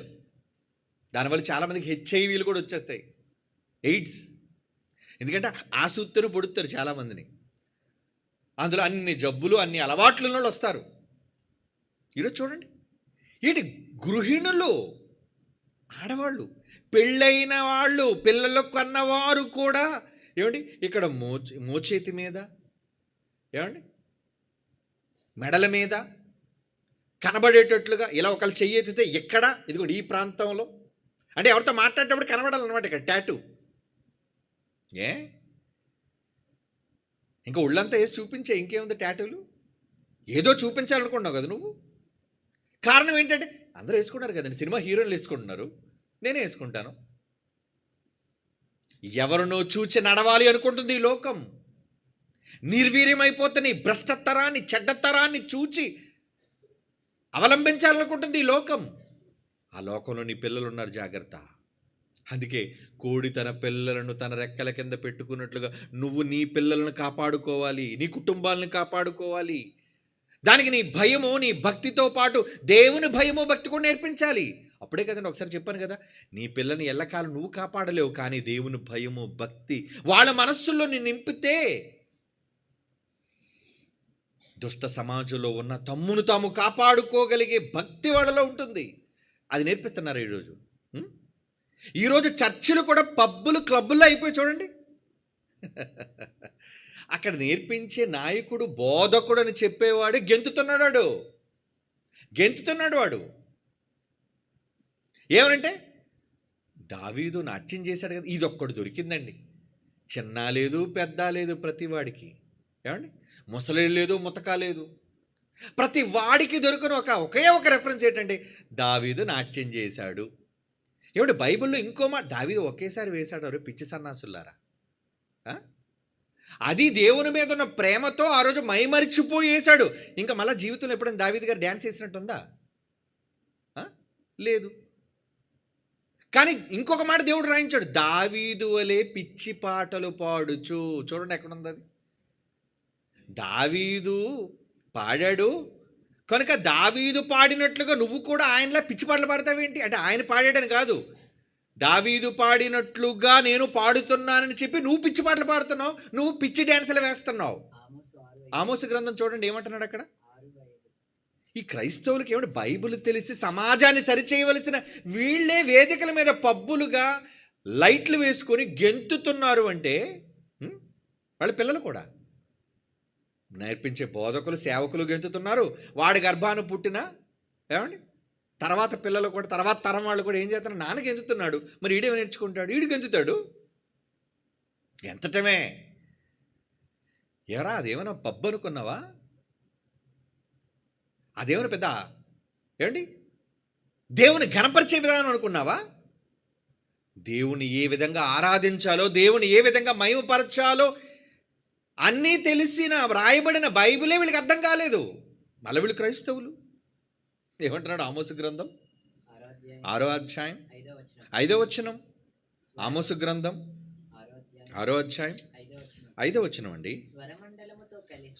దానివల్ల చాలామందికి హెచ్ఐవీలు కూడా వచ్చేస్తాయి, ఎయిడ్స్. ఎందుకంటే ఆసూత్తును పొడుస్తారు చాలామందిని. అందులో అన్ని జబ్బులు, అన్ని అలవాట్ల వస్తారు. ఈరోజు చూడండి, ఏంటి గృహిణులు, ఆడవాళ్ళు, పెళ్ళైన వాళ్ళు, పిల్లలు కన్నవారు కూడా ఏమండి ఇక్కడ మోచేతి మీద, ఏమండి మెడల మీద కనబడేటట్లుగా ఇలా ఒకళ్ళు చెయ్యెత్తితే ఎక్కడ, ఇదిగోండి ఈ ప్రాంతంలో, అంటే ఎవరితో మాట్లాడేటప్పుడు కనబడాలన్నమాట ఇక్కడ టాటూ. ఇంకా ఒళ్ళంతా వేసి చూపించే, ఇంకేముంది టాటూలు? ఏదో చూపించాలనుకున్నావు కదా నువ్వు. కారణం ఏంటంటే అందరూ వేసుకుంటారు కదండి, సినిమా హీరోలు వేసుకుంటున్నారు, నేనే వేసుకుంటాను. ఎవరినో చూచి నడవాలి అనుకుంటుంది ఈ లోకం. నిర్వీర్యమైపోతున్న ఈ భ్రష్టతరాన్ని, చెడ్డతరాన్ని చూచి అవలంబించాలనుకుంటుంది ఈ లోకం. ఆ లోకంలో నీ పిల్లలు ఉన్నారు, జాగ్రత్త. అందుకే కోడి తన పిల్లలను తన రెక్కల కింద పెట్టుకున్నట్లుగా నువ్వు నీ పిల్లలను కాపాడుకోవాలి, నీ కుటుంబాలను కాపాడుకోవాలి. దానికి నీ భయము, నీ భక్తితో పాటు దేవుని భయము, భక్తి కూడా నేర్పించాలి. అప్పుడే కదండి, ఒకసారి చెప్పాను కదా, నీ పిల్లని ఎల్లకాలం నువ్వు కాపాడలేవు, కానీ దేవుని భయము, భక్తి వాళ్ళ మనస్సుల్లో నీ నింపితే దుష్ట సమాజంలో ఉన్న తమ్మును తాము కాపాడుకోగలిగే భక్తి వాళ్ళలో ఉంటుంది. అది నేర్పిస్తున్నారు ఈరోజు. ఈరోజు చర్చిలు కూడా పబ్బులు క్లబ్బుల్లో అయిపోయి చూడండి. అక్కడ నేర్పించే నాయకుడు, బోధకుడు అని చెప్పేవాడు గెంతుతున్నాడు వాడు. ఏమనంటే దావీదు నాట్యం చేశాడు కదా, ఇదొక్కడు దొరికిందండి. చిన్న లేదు పెద్ద లేదు ప్రతి వాడికి. ఏమండి, ముసలి లేదు ముతక లేదు, ప్రతి వాడికి దొరికిన ఒకే ఒక రెఫరెన్స్ ఏంటంటే దావీదు నాట్యం చేశాడు. ఏమంటే బైబిల్లో ఇంకో మాట, దావీదు ఒకేసారి వేశాడు. అరే పిచ్చి సన్నాసులారా, అది దేవుని మీద ఉన్న ప్రేమతో ఆ రోజు మైమరిచిపోయేశాడు. ఇంకా మళ్ళీ జీవితంలో ఎప్పుడైనా దావీదు గారు డ్యాన్స్ చేసినట్టుందా? లేదు. కానీ ఇంకొక మాట దేవుడు రాయించాడు, దావీదు వలె పిచ్చి పాటలు పాడుచు. చూడండి ఎక్కడుంది అది. దావీదు పాడాడు కనుక దావీదు పాడినట్లుగా నువ్వు కూడా ఆయనలా పిచ్చి పాటలు పాడతావేంటి అంటే, ఆయన పాడాడని కాదు, దావీదు పాడినట్లుగా నేను పాడుతున్నానని చెప్పి నువ్వు పిచ్చి పాటలు పాడుతున్నావు, నువ్వు పిచ్చి డ్యాన్సులు వేస్తున్నావు. ఆమోసు గ్రంథం చూడండి ఏమంటున్నాడు అక్కడ. ఈ క్రైస్తవులకి ఏమిటి బైబిల్ తెలిసి సమాజాన్ని సరిచేయవలసిన వీళ్ళే వేదికల మీద పబ్బులుగా లైట్లు వేసుకొని గెంతుతున్నారు అంటే వాళ్ళ పిల్లలు కూడా నేర్పించే బోధకులు, సేవకులు గెంతుతున్నారు. వాడి గర్భాన్ని పుట్టిన ఏమండి తర్వాత పిల్లలు కూడా, తర్వాత తరం వాళ్ళు కూడా ఏం చేస్తున్నారు, నాన్న గెంతుతున్నాడు, మరి ఈడేమో నేర్చుకుంటాడు, ఈడు గెంతుతాడు. గెంతటమే ఎవరా, అదేమైనా పబ్బు అనుకున్నావా? అదేమైనా పెద్ద ఏమండి దేవుని ఘనపరిచే విధానం అనుకున్నావా? దేవుని ఏ విధంగా ఆరాధించాలో, దేవుని ఏ విధంగా మహిమపరచాలో అన్నీ తెలిసిన వ్రాయబడిన బైబిలే వీళ్ళకి అర్థం కాలేదు. మళ్ళీ వీళ్ళు క్రైస్తవులు. ఏమంటున్నాడు ఆమోసు గ్రంథం 6వ అధ్యాయం 5వ వచనం. ఆమోసు గ్రంథం 6వ అధ్యాయం 5వ వచనం అండి.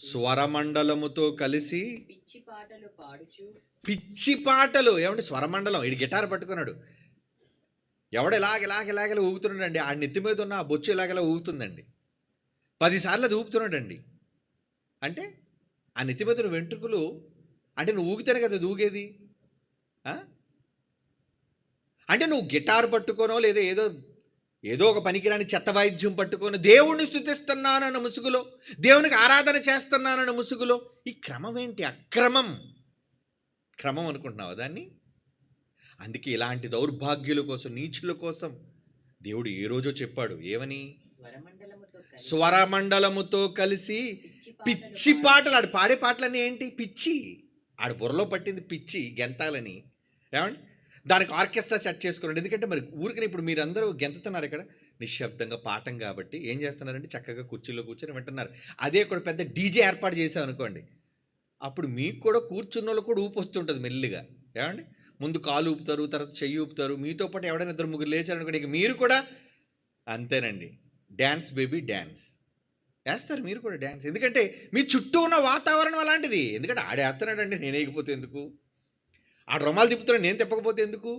స్వరమండలముతో కలిసి పిచ్చి పాటలు. ఏమంటే స్వరమండలం, ఈడు గిటార్ పట్టుకున్నాడు, ఎవడు ఇలాగ ఊగుతున్నాడండి, ఆ నెత్తి మీద ఉన్న ఆ బొచ్చు ఇలాగలా ఊగుతుందండి, 10 సార్లు అది ఊపుతున్నాడండి. అంటే ఆ నెత్తి మీద ఉన్న వెంట్రుకలు అంటే నువ్వు ఊగితేనే కదా అది ఊగేది. అంటే నువ్వు గిటార్ పట్టుకోనో లేదా ఏదో ఒక పనికిరాని చెత్త వాయిద్యం పట్టుకొని దేవుణ్ణి స్తుతిస్తున్నానన్న ముసుగులో, దేవునికి ఆరాధన చేస్తున్నానన్న ముసుగులో, ఈ క్రమం ఏంటి? క్రమం అనుకుంటున్నావు దాన్ని. అందుకే ఇలాంటి దౌర్భాగ్యుల కోసం, నీచుల కోసం దేవుడు ఏ రోజో చెప్పాడు, ఏమని? స్వరమండలముతో కలిసి పిచ్చి పాటలు. ఆడు పాడే పాటలన్నీ ఏంటి? పిచ్చి. ఆడు బుర్రలో పట్టింది పిచ్చి, గెంతాలని. ఏమండి, దానికి ఆర్కెస్ట్రా సెట్ చేసుకున్నాడు. ఎందుకంటే మరి ఊరికి ఇప్పుడు మీరందరూ గెంతుతున్నారు ఇక్కడ నిశ్శబ్దంగా పాఠం కాబట్టి ఏం చేస్తున్నారంటే చక్కగా కుర్చీలో కూర్చొని వింటున్నారు. అదే కూడా పెద్ద డీజే ఏర్పాటు చేసాం అనుకోండి, అప్పుడు మీకు కూడా కూర్చున్న వాళ్ళు కూడా ఊపి వస్తుంటుంది మెల్లిగా. ఏమండి, ముందు కాలు ఊపుతారు, తర్వాత చెయ్యి ఊపుతారు, మీతో పాటు ఎవడైనా 2-3 లేచారనుకోండి, ఇక మీరు కూడా అంతేనండి, డ్యాన్స్ బేబీ డ్యాన్స్ వేస్తారు మీరు కూడా డ్యాన్స్. ఎందుకంటే మీ చుట్టూ ఉన్న వాతావరణం అలాంటిది. ఎందుకంటే ఆడేస్తున్నాడండి, నేను వేయకపోతే ఎందుకు, ఆడు రుమాలు తిప్పుతున్నాడు నేను తిప్పకపోతే ఎందుకు,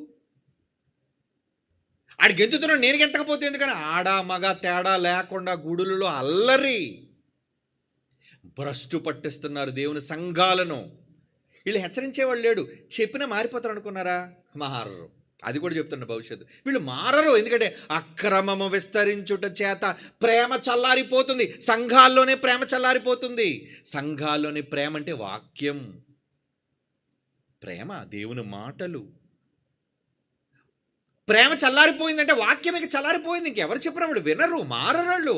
ఆడు గెంతుతున్నాడు నేను గెంతకపోతే ఎందుకని, ఆడ మగ తేడా లేకుండా గుడులలో అల్లరి భ్రష్టు పట్టిస్తున్నారు దేవుని సంఘాలను. వీళ్ళు హెచ్చరించేవాళ్ళు లేడు, చెప్పినా మారిపోతారు అనుకున్నారా? మారరు. అది కూడా చెప్తున్న భవిష్యత్తు వీళ్ళు మారరు. ఎందుకంటే అక్రమము విస్తరించుట చేత ప్రేమ చల్లారిపోతుంది. సంఘాల్లోనే ప్రేమ చల్లారిపోతుంది. సంఘాల్లోనే ప్రేమ అంటే వాక్యం, ప్రేమ, దేవుని మాటలు. ప్రేమ చల్లారిపోయిందంటే వాక్యం ఇక చల్లారిపోయింది. ఇంకెవరు చెప్పినా వాళ్ళు వినరు, మారరాళ్ళు.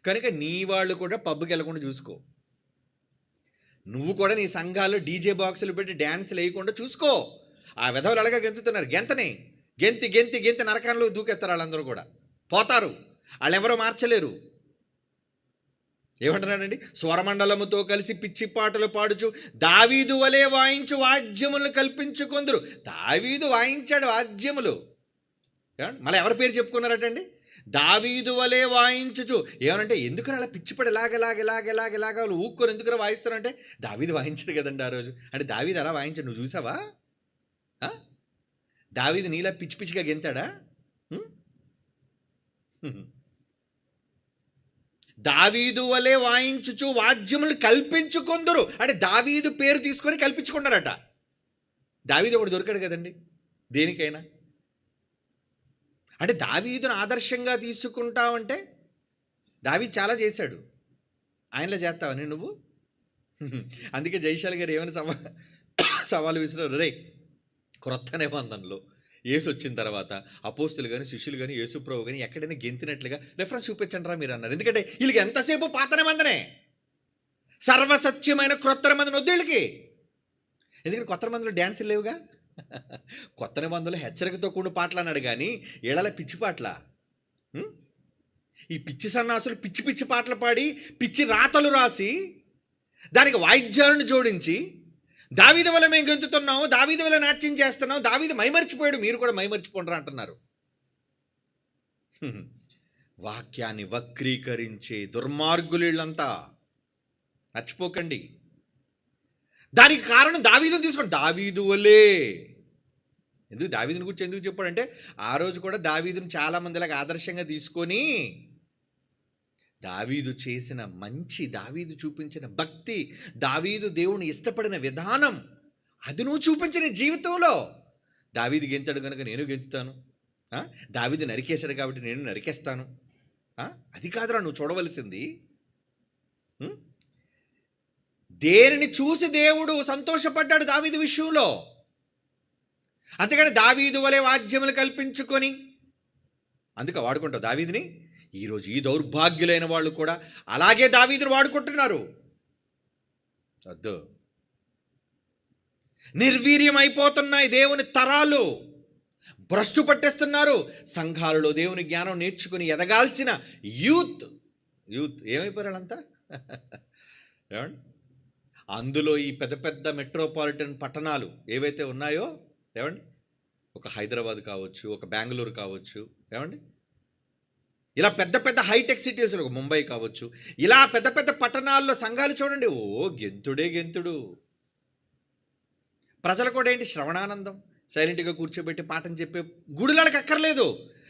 కనుక నీ వాళ్ళు కూడా పబ్కి వెళ్ళకుండా చూసుకో. నువ్వు కూడా నీ సంఘాల్లో డీజే బాక్సులు పెట్టి డ్యాన్సులు వేయకుండా చూసుకో. ఆ విధవులు అలాగే గెంతుతున్నారు, గెంతి నరకంలో దూకెత్తారు. వాళ్ళందరూ కూడా పోతారు, వాళ్ళెవరో మార్చలేరు. ఏమంటున్నాడండి? స్వరమండలముతో కలిసి పిచ్చి పాటలు పాడుచు దావీదు వలె వాయించు వాద్యములను కల్పించుకొందురు. దావీదు వాయించాడు వాద్యములు. మళ్ళీ ఎవరి పేరు చెప్పుకున్నారటండి? దావీదు వలె వాయించుచు. ఏమనంటే ఎందుకని అలా పిచ్చిపడి ఇలాగ వాళ్ళు ఊక్కొని ఎందుకు వాయిస్తారంటే దావీదు వాయించాడు కదండి ఆ రోజు. అంటే దావీదు అలా వాయించాడు, నువ్వు చూసావా? దావీదు నీలా పిచ్చి పిచ్చిగా గెంతాడా? దావీదు వలె వాయించుచు వాద్యములు కల్పించుకొందురు. అంటే దావీదు పేరు తీసుకొని కల్పించుకున్నారట. దావీదు ఒకడు దొరికాడు కదండి దేనికైనా. అంటే దావీదును ఆదర్శంగా తీసుకుంటావంటే దావీదు చాలా చేశాడు, ఆయనలో చేస్తావని నువ్వు. అందుకే జైశాలి గారు ఏమైనా సవాలు విసిరారు, రే క్రొత్త నిబంధనలో యేసు వచ్చిన తర్వాత అపోస్తులు కానీ శిష్యులు కానీ యేసుప్రభు కానీ ఎక్కడైనా గెంతినట్లుగా రెఫరెన్స్ చూపించండి రా మీరు అన్నారు. ఎందుకంటే వీళ్ళకి ఎంతసేపు పాత నిబంధనే, సర్వసత్యమైన క్రొత్త నిబంధన వద్దు వీళ్ళకి. ఎందుకంటే కొత్త నిబంధనలు డ్యాన్సులు లేవుగా. కొత్త నిబంధనలు హెచ్చరికతో కూడిన పాటలు అన్నాడు కానీ ఏళ్ళ పిచ్చి పాటల. ఈ పిచ్చి సన్నాసులు పిచ్చి పిచ్చి పాటలు పాడి పిచ్చి రాతలు రాసి దానికి వాయిద్యాలను జోడించి దావీదు వల్ల మేము గెంతుతున్నాము, దావీదు వల్ల నాట్యం చేస్తున్నాం, దావీదు మైమరిచిపోయాడు మీరు కూడా మైమరిచిపోండ్రా అంటున్నారు. వాక్యాన్ని వక్రీకరించే దుర్మార్గులు వీళ్ళంతా, మర్చిపోకండి. దానికి కారణం దావీదుని తీసుకోండి, దావీదు వలే. ఎందుకు దావీదుని గురించి ఎందుకు చెప్పాడంటే ఆ రోజు కూడా దావీదుని చాలామందిలాగా ఆదర్శంగా తీసుకొని దావీదు చేసిన మంచి, దావీదు చూపించిన భక్తి, దావీదు దేవుని ఇష్టపడిన విధానం అది నువ్వు చూపించిన జీవితంలో. దావీదు గెంతాడు కనుక నేను గెంతుతాను, దావీదు నరికేశాడు కాబట్టి నేను నరికేస్తాను, అది కాదురా నువ్వు చూడవలసింది. దేనిని చూసి దేవుడు సంతోషపడ్డాడు దావీదు విషయంలో. అంతేగాని దావీదు వలె వాద్యములు కల్పించుకొని అందుకే వాడుకుంటావు దావీదుని. ఈరోజు ఈ దౌర్భాగ్యులైన వాళ్ళు కూడా అలాగే దావీదుని వాడుకుంటున్నారు. వద్దు, నిర్వీర్యం అయిపోతున్నాయి దేవుని తరాలు, భ్రష్టు పట్టేస్తున్నారు. సంఘాలలో దేవుని జ్ఞానం నేర్చుకుని ఎదగాల్సిన యూత్ ఏమైపోయారు వాళ్ళంతా. ఏమండి, అందులో ఈ పెద్ద పెద్ద మెట్రోపాలిటన్ పట్టణాలు ఏవైతే ఉన్నాయో, ఏమండి, ఒక హైదరాబాద్ కావచ్చు, ఒక బెంగళూరు కావచ్చు, ఏమండి, ఇలా పెద్ద పెద్ద హైటెక్ సిటీస్, ఒక ముంబై కావచ్చు, ఇలా పెద్ద పెద్ద పట్టణాల్లో సంఘాలు చూడండి, ఓ గెంతుడే గెంతుడు. ప్రజలు కూడా ఏంటి, శ్రవణానందం, సైలెంట్గా కూర్చోబెట్టి పాఠం చెప్పే గుడులకి అక్కర్లేదు.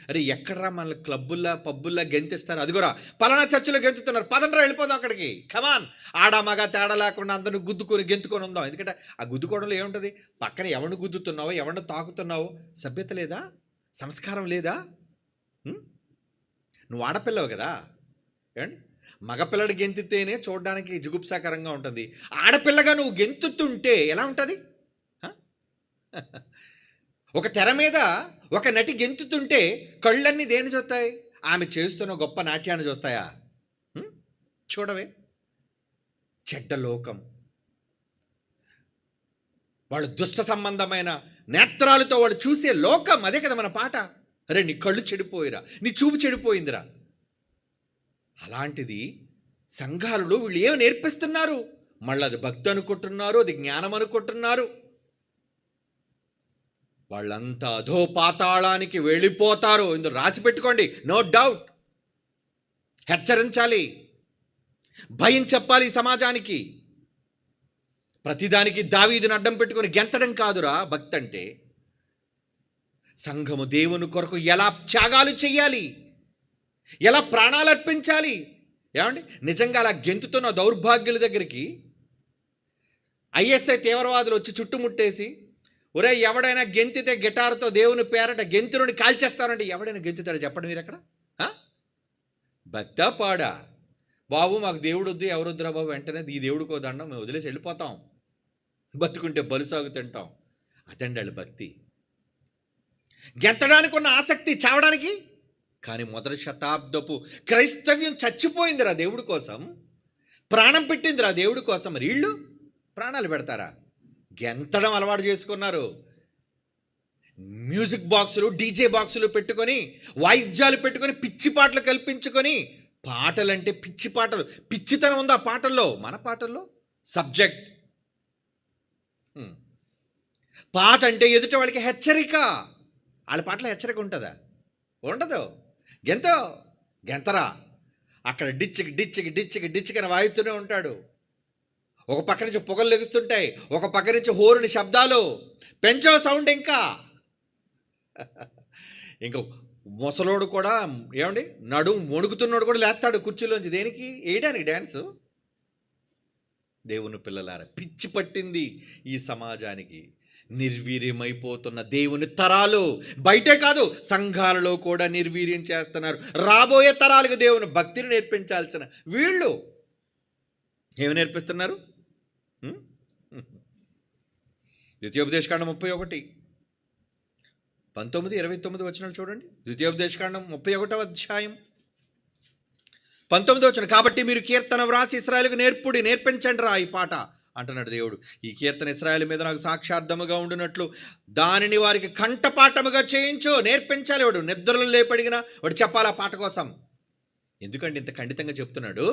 అరే ఎక్కడరా మన క్లబ్బుల్లా పబ్బుల్లా గెంతిస్తారు, అదిగోరా పలానా చర్చిలో గెంతుతున్నారు, పదండ్రా వెళ్ళిపోదాం అక్కడికి, కమాన్. ఆడ మగ తేడా లేకుండా అందరిని గుద్దుకొని గెంతుకొని ఉందాం. ఎందుకంటే ఆ గుద్దుకోవడంలో ఏముంటుంది, పక్కన ఎవరిని గుద్దుతున్నావో ఎవరిని తాకుతున్నావో సభ్యత లేదా, సంస్కారం లేదా. నువ్వు ఆడపిల్లవు కదా, ఏమండి, మగపిల్లడు గెంతితేనే చూడడానికి జుగుప్సాకరంగా ఉంటుంది. ఆడపిల్లగా నువ్వు గెంతుతుంటే ఎలా ఉంటుంది? ఒక తెర మీద ఒక నటి గెంతుతుంటే కళ్ళన్నీ దేని చూస్తాయి? ఆమె చేస్తున్న గొప్ప నాట్యాన్ని చూస్తాయా? చూడవే. చెడ్డ లోకం, వాళ్ళు దుష్ట సంబంధమైన నేత్రాలతో వాళ్ళు చూసే లోకం, అదే కదా మన పాట. అరే నీ కళ్ళు చెడిపోయిరా, నీ చూపు చెడిపోయిందిరా. అలాంటిది సంఘాలలో వీళ్ళు ఏమి నేర్పిస్తున్నారు? మళ్ళీ అది భక్తి అనుకుంటున్నారు, అది జ్ఞానం అనుకుంటున్నారు. వాళ్ళంతా అధో పాతాళానికి వెళ్ళిపోతారు. ఇందులో రాసి పెట్టుకోండి, నో డౌట్. హెచ్చరించాలి, భయం చెప్పాలి ఈ సమాజానికి. ప్రతిదానికి దావీదుని అడ్డం పెట్టుకొని గెంతడం కాదురా భక్తి అంటే. సంఘము దేవుని కొరకు ఎలా త్యాగాలు చెయ్యాలి, ఎలా ప్రాణాలు అర్పించాలి. ఏమండి, నిజంగా అలా గెంతుతున్న దౌర్భాగ్యుల దగ్గరికి ఐఎస్ఐ తీవ్రవాదులు వచ్చి చుట్టుముట్టేసి, ఒరే ఎవడైనా గెంతితే గిటార్తో దేవుని పేరట గెంతుని కాల్చేస్తారంటే ఎవడైనా గెంతుతాడు చెప్పండి మీరు ఎక్కడ? భక్తా పాడా? బాబు మాకు దేవుడు వద్దు, ఎవరొద్దురా బాబు, వెంటనే ఈ దేవుడికో దండం, మేము వదిలేసి వెళ్ళిపోతాం, బతుకుంటే బలుసాగు తింటాం. అదండి వాళ్ళ భక్తి. గెంతడానికి ఉన్న ఆసక్తి చావడానికి. కానీ మొదటి శతాబ్దపు క్రైస్తవ్యం చచ్చిపోయిందిరా దేవుడి కోసం, ప్రాణం పెట్టిందిరా దేవుడి కోసం. మరి వీళ్ళు ప్రాణాలు పెడతారా? గెంతడం అలవాటు చేసుకున్నారు. మ్యూజిక్ బాక్సులు, డీజే బాక్సులు పెట్టుకొని, వాయిద్యాలు పెట్టుకొని, పిచ్చి పాటలు కల్పించుకొని, పాటలంటే పిచ్చి పాటలు, పిచ్చితనం ఉంది ఆ పాటల్లో. మన పాటల్లో సబ్జెక్ట్. పాట అంటే ఎదుట వాళ్ళకి హెచ్చరిక. వాళ్ళ పాటలో హెచ్చరిక ఉంటుందా? ఉండదు. గెంతరా, అక్కడ డిచ్చికి డిచ్చికి డిచ్చికి డిచ్చికి అని వాయిస్తూనే ఉంటాడు. ఒక పక్క నుంచి పొగలు లెగుస్తుంటాయి, ఒక పక్క నుంచి హోరుని శబ్దాలు, పెంచో సౌండ్. ఇంకా ముసలోడు కూడా ఏమండి, నడుము వణుకుతున్నాడు కూడా లేస్తాడు కుర్చీలోంచి. దేనికి? వేయడానికి డ్యాన్సు. దేవుని పిల్లలారా, పిచ్చి పట్టింది ఈ సమాజానికి. నిర్వీర్యమైపోతున్న దేవుని తరాలు బయటే కాదు, సంఘాలలో కూడా నిర్వీర్యం చేస్తున్నారు. రాబోయే తరాలకు దేవుని భక్తిని నేర్పించాల్సిన వీళ్ళు ఏమి నేర్పిస్తున్నారు? ద్వితీయోపదేశకాండం 31, 19, 29 వచనాలు చూడండి. ద్వితీయోపదేశకాండం 31వ అధ్యాయం 19వ వచనం. కాబట్టి మీరు కీర్తన వ్రాసి ఇశ్రాయేలుకు నేర్పించండి రా ఈ పాట అంటున్నాడు దేవుడు. ఈ కీర్తన ఇశ్రాయేలు మీద నాకు సాక్షార్థముగా ఉండునట్లు దానిని వారికి కంఠపాఠముగా చేయించు. నేర్పించాలి. వాడు నిద్రలు లేపడిగినా వాడు చెప్పాలి ఆ పాట కోసం. ఎందుకంటే ఇంత ఖండితంగా చెప్తున్నాడు?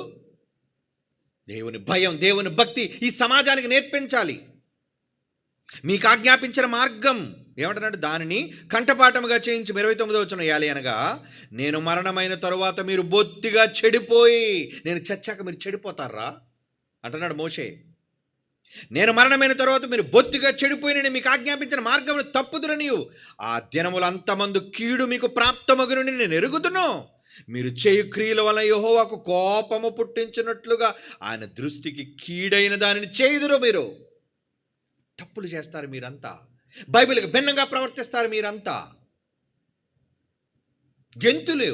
దేవుని భయం, దేవుని భక్తి ఈ సమాజానికి నేర్పించాలి. మీకు ఆజ్ఞాపించిన మార్గం ఏమంటున్నాడు? దానిని కంఠపాఠముగా చేయించి 29వ వచనం. యాలి అనగా నేను మరణమైన తరువాత మీరు బొత్తిగా చెడిపోయి, నేను చచ్చాక మీరు చెడిపోతారా అంటున్నాడు మోషే. నేను మరణమైన తర్వాత మీరు బొత్తిగా చెడిపోయి నేను మీకు ఆజ్ఞాపించిన మార్గమును తప్పుదురు నీవు. ఆ దినములంతమందు కీడు మీకు ప్రాప్తమగునని నేను ఎరుగుదును. మీరు చేయు క్రియల వలన యెహోవాకు కోపము పుట్టించినట్లుగా ఆయన దృష్టికి కీడైన దానిని చేయుదురు. మీరు తప్పులు చేస్తారు, మీరంతా బైబిల్కి భిన్నంగా ప్రవర్తిస్తారు, మీరంతా గెంతులు,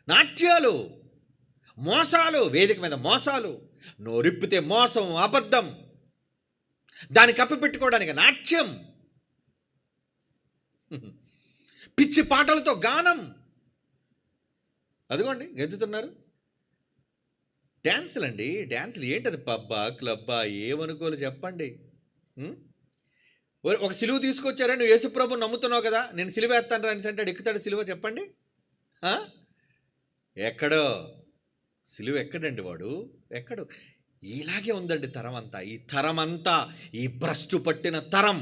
నాట్యాలు, మోసాలు, వేదిక మీద మోసాలు, నోరిప్పితే మోసం, అబద్ధం, దాన్ని కప్పిపెట్టుకోవడానికి నాట్యం, పిచ్చి పాటలతో గానం. అదిగోండి గెంతుతున్నారు. డ్యాన్సులు అండి, డ్యాన్సులు ఏంటది? పబ్బా క్లబ్బా ఏమనుకోలు చెప్పండి. ఒక సిలువ తీసుకొచ్చారా, నువ్వు యేసుప్రభు నమ్ముతున్నావు కదా, నేను సిలువ వేస్తాను రా అని అంటాడు. ఎక్కుతాడు సిలువ? చెప్పండి. ఎక్కడో సిలువ ఎక్కడండి వాడు, ఎక్కడు? ఇలాగే ఉందండి తరం అంతా. ఈ తరం అంతా ఈ భ్రష్టు పట్టిన తరం.